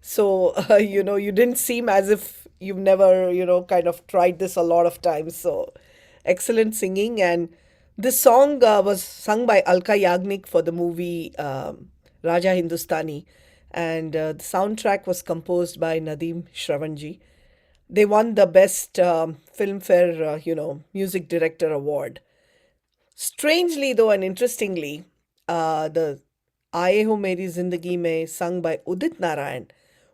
So, you didn't seem as if you've never, kind of tried this a lot of times. So, excellent singing. And this song was sung by Alka Yagnik for the movie Raja Hindustani. And the soundtrack was composed by Nadeem Shravanji. They won the best Filmfare, Music Director Award. Strangely though and interestingly, the Aaye Ho Meri Zindagi Mein sung by Udit Narayan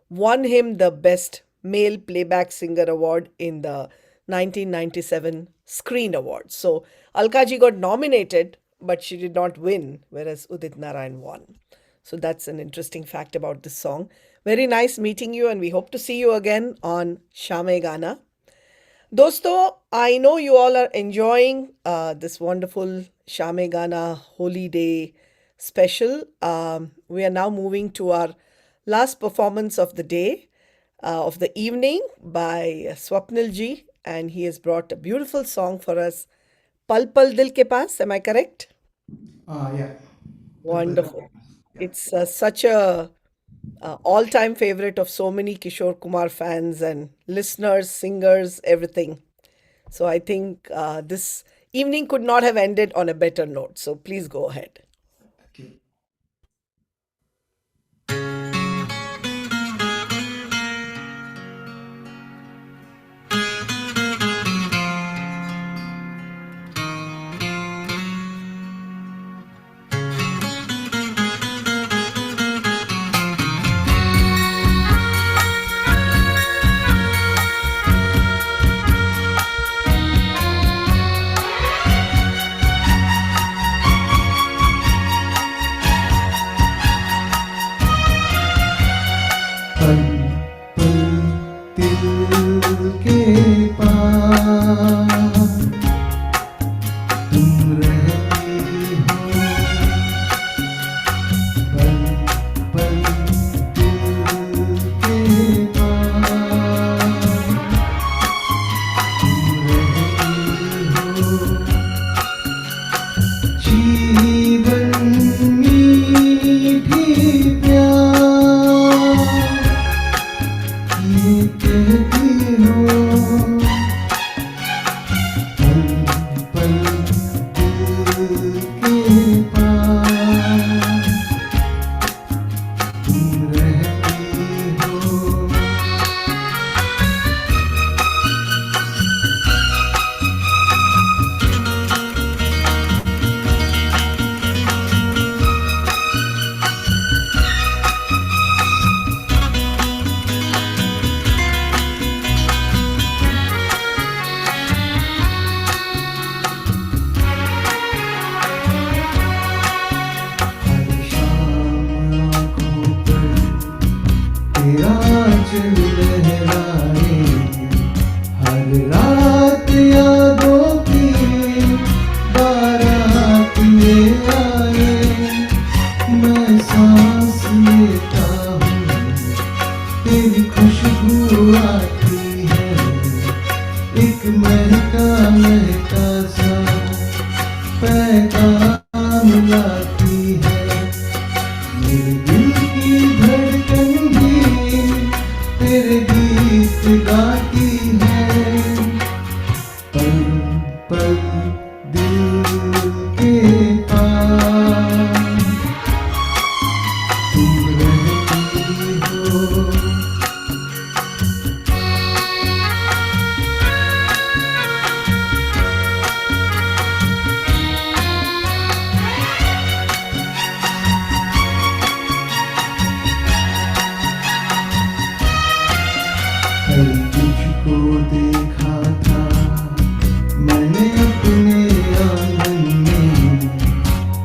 won him the Best Male Playback Singer Award in the 1997 Screen Awards. So Alka ji got nominated, but she did not win, whereas Udit Narayan won. So that's an interesting fact about this song. Very nice meeting you, and we hope to see you again on Shame Gana. Dosto, I know you all are enjoying this wonderful Shame Gana Holy Day special. We are now moving to our last performance of the day, of the evening, by Swapnil ji, and he has brought a beautiful song for us, Pal Pal Dil Ke Paas. Am I correct? Yeah. Wonderful. It's such a all-time favorite of so many Kishore Kumar fans and listeners, singers, everything. So I think this evening could not have ended on a better note. So please go ahead. Thank you. आंचल लहराए, हर रात यादों की बारात ले आए। मैं सांस लेता हूँ, तेरी खुशबू आती है, एक महका महका सा पैगाम लाती है। मेरे दिल की धड़कन भी तेरे गीत गाती है। पल पल दिल के पास तुम रहती हो। कल तुझको देखा था मैंने अपने आंगन में,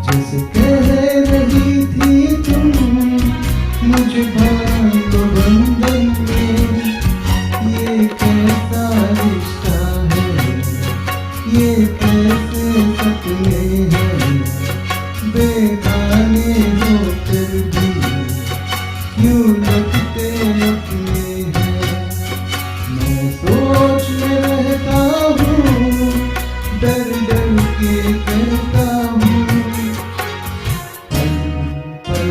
जैसे कह रही थी तुम मुझे बांधो बंधन में। ये कैसा रिश्ता है, ये कैसे सपने हैं, बेगाने होकर भी क्यों लगते अपने हैं। मैं सोच में रहता हूँ, डर डर के कहता हूँ, पल पल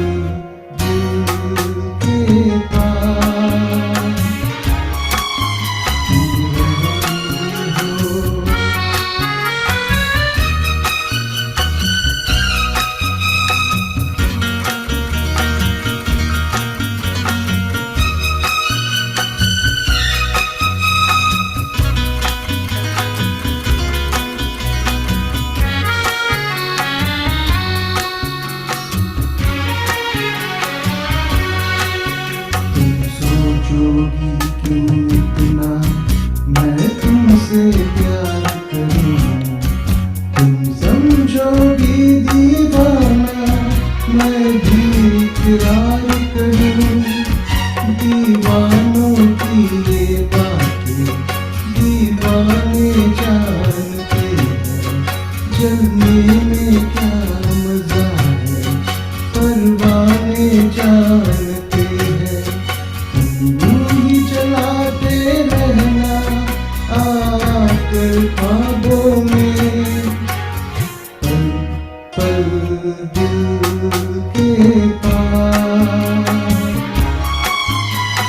दिल के पास तुम रहती हो। तुम सोचोगी क्यों इतना मैं तुमसे प्यार करूं, तुम समझोगी दीवाना मैं भी इकरार करूं। दीवानों की ये बातें दीवाने जानते हैं, जलने में क्या मजा है परवाने जानते हैं। तुम ही चलाते रहना आकर ख्वाबों में, पल पल दिल के पास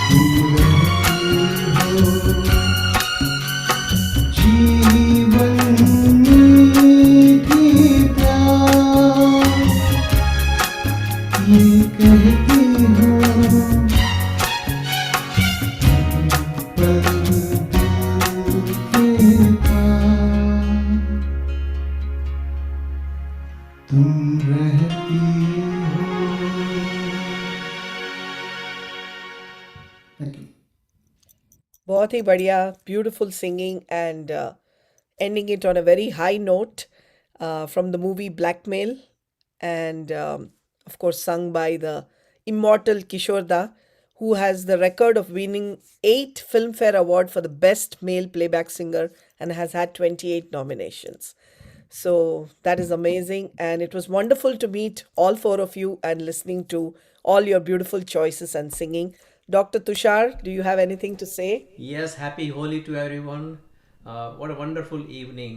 तुम रहती हो। जीवन मीठी प्यास ये कहती हो, पल दिल के पास तुम रहती हो। Thank you. बहुत ही बढ़िया, beautiful singing and ending it on a very high note from the movie Blackmail, and of course sung by the immortal Kishore Da, who has the record of winning 8 Filmfare Award for the best male playback singer and has had 28 nominations. So that is amazing, and it was wonderful to meet all 4 of you and listening to all your beautiful choices and singing. Dr. Tushar, do you have anything to say? Yes, happy Holi to everyone. What a wonderful evening,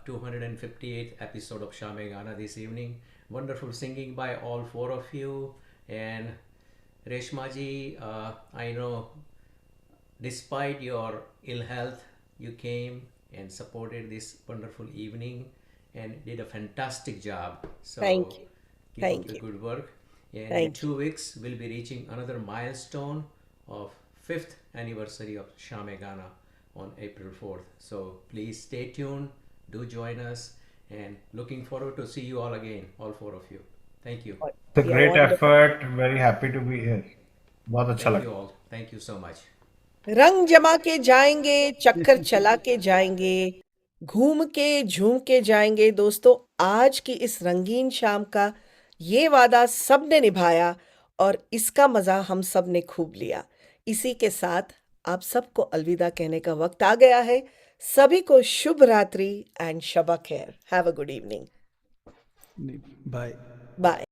258th episode of Shame Gana this evening. Wonderful singing by all 4 of you. And Reshma ji, I know despite your ill health, you came and supported this wonderful evening and did a fantastic job. So Thank you. keep Thank up the you. good work. And in Thank 2 weeks, we'll be reaching another milestone of 5th anniversary of Shame Gana on April 4th. So please stay tuned, do join us, and looking forward to see you all again, all 4 of you. Thank you. It's a Yeah, great wonderful. effort. Very happy to be here. बहुत अच्छा Thank लगा। you all. Thank you so much. रंग जमा के जाएंगे, चक्कर चला के जाएंगे, घूम के झूम के जाएंगे। दोस्तों, आज की इस रंगीन शाम का ये वादा सबने निभाया और इसका मजा हम सब ने खूब लिया। इसी के साथ आप सबको अलविदा कहने का वक्त आ गया है. सभी को शुभ रात्रि एंड शबा खैर. Have a good evening. Bye. Bye.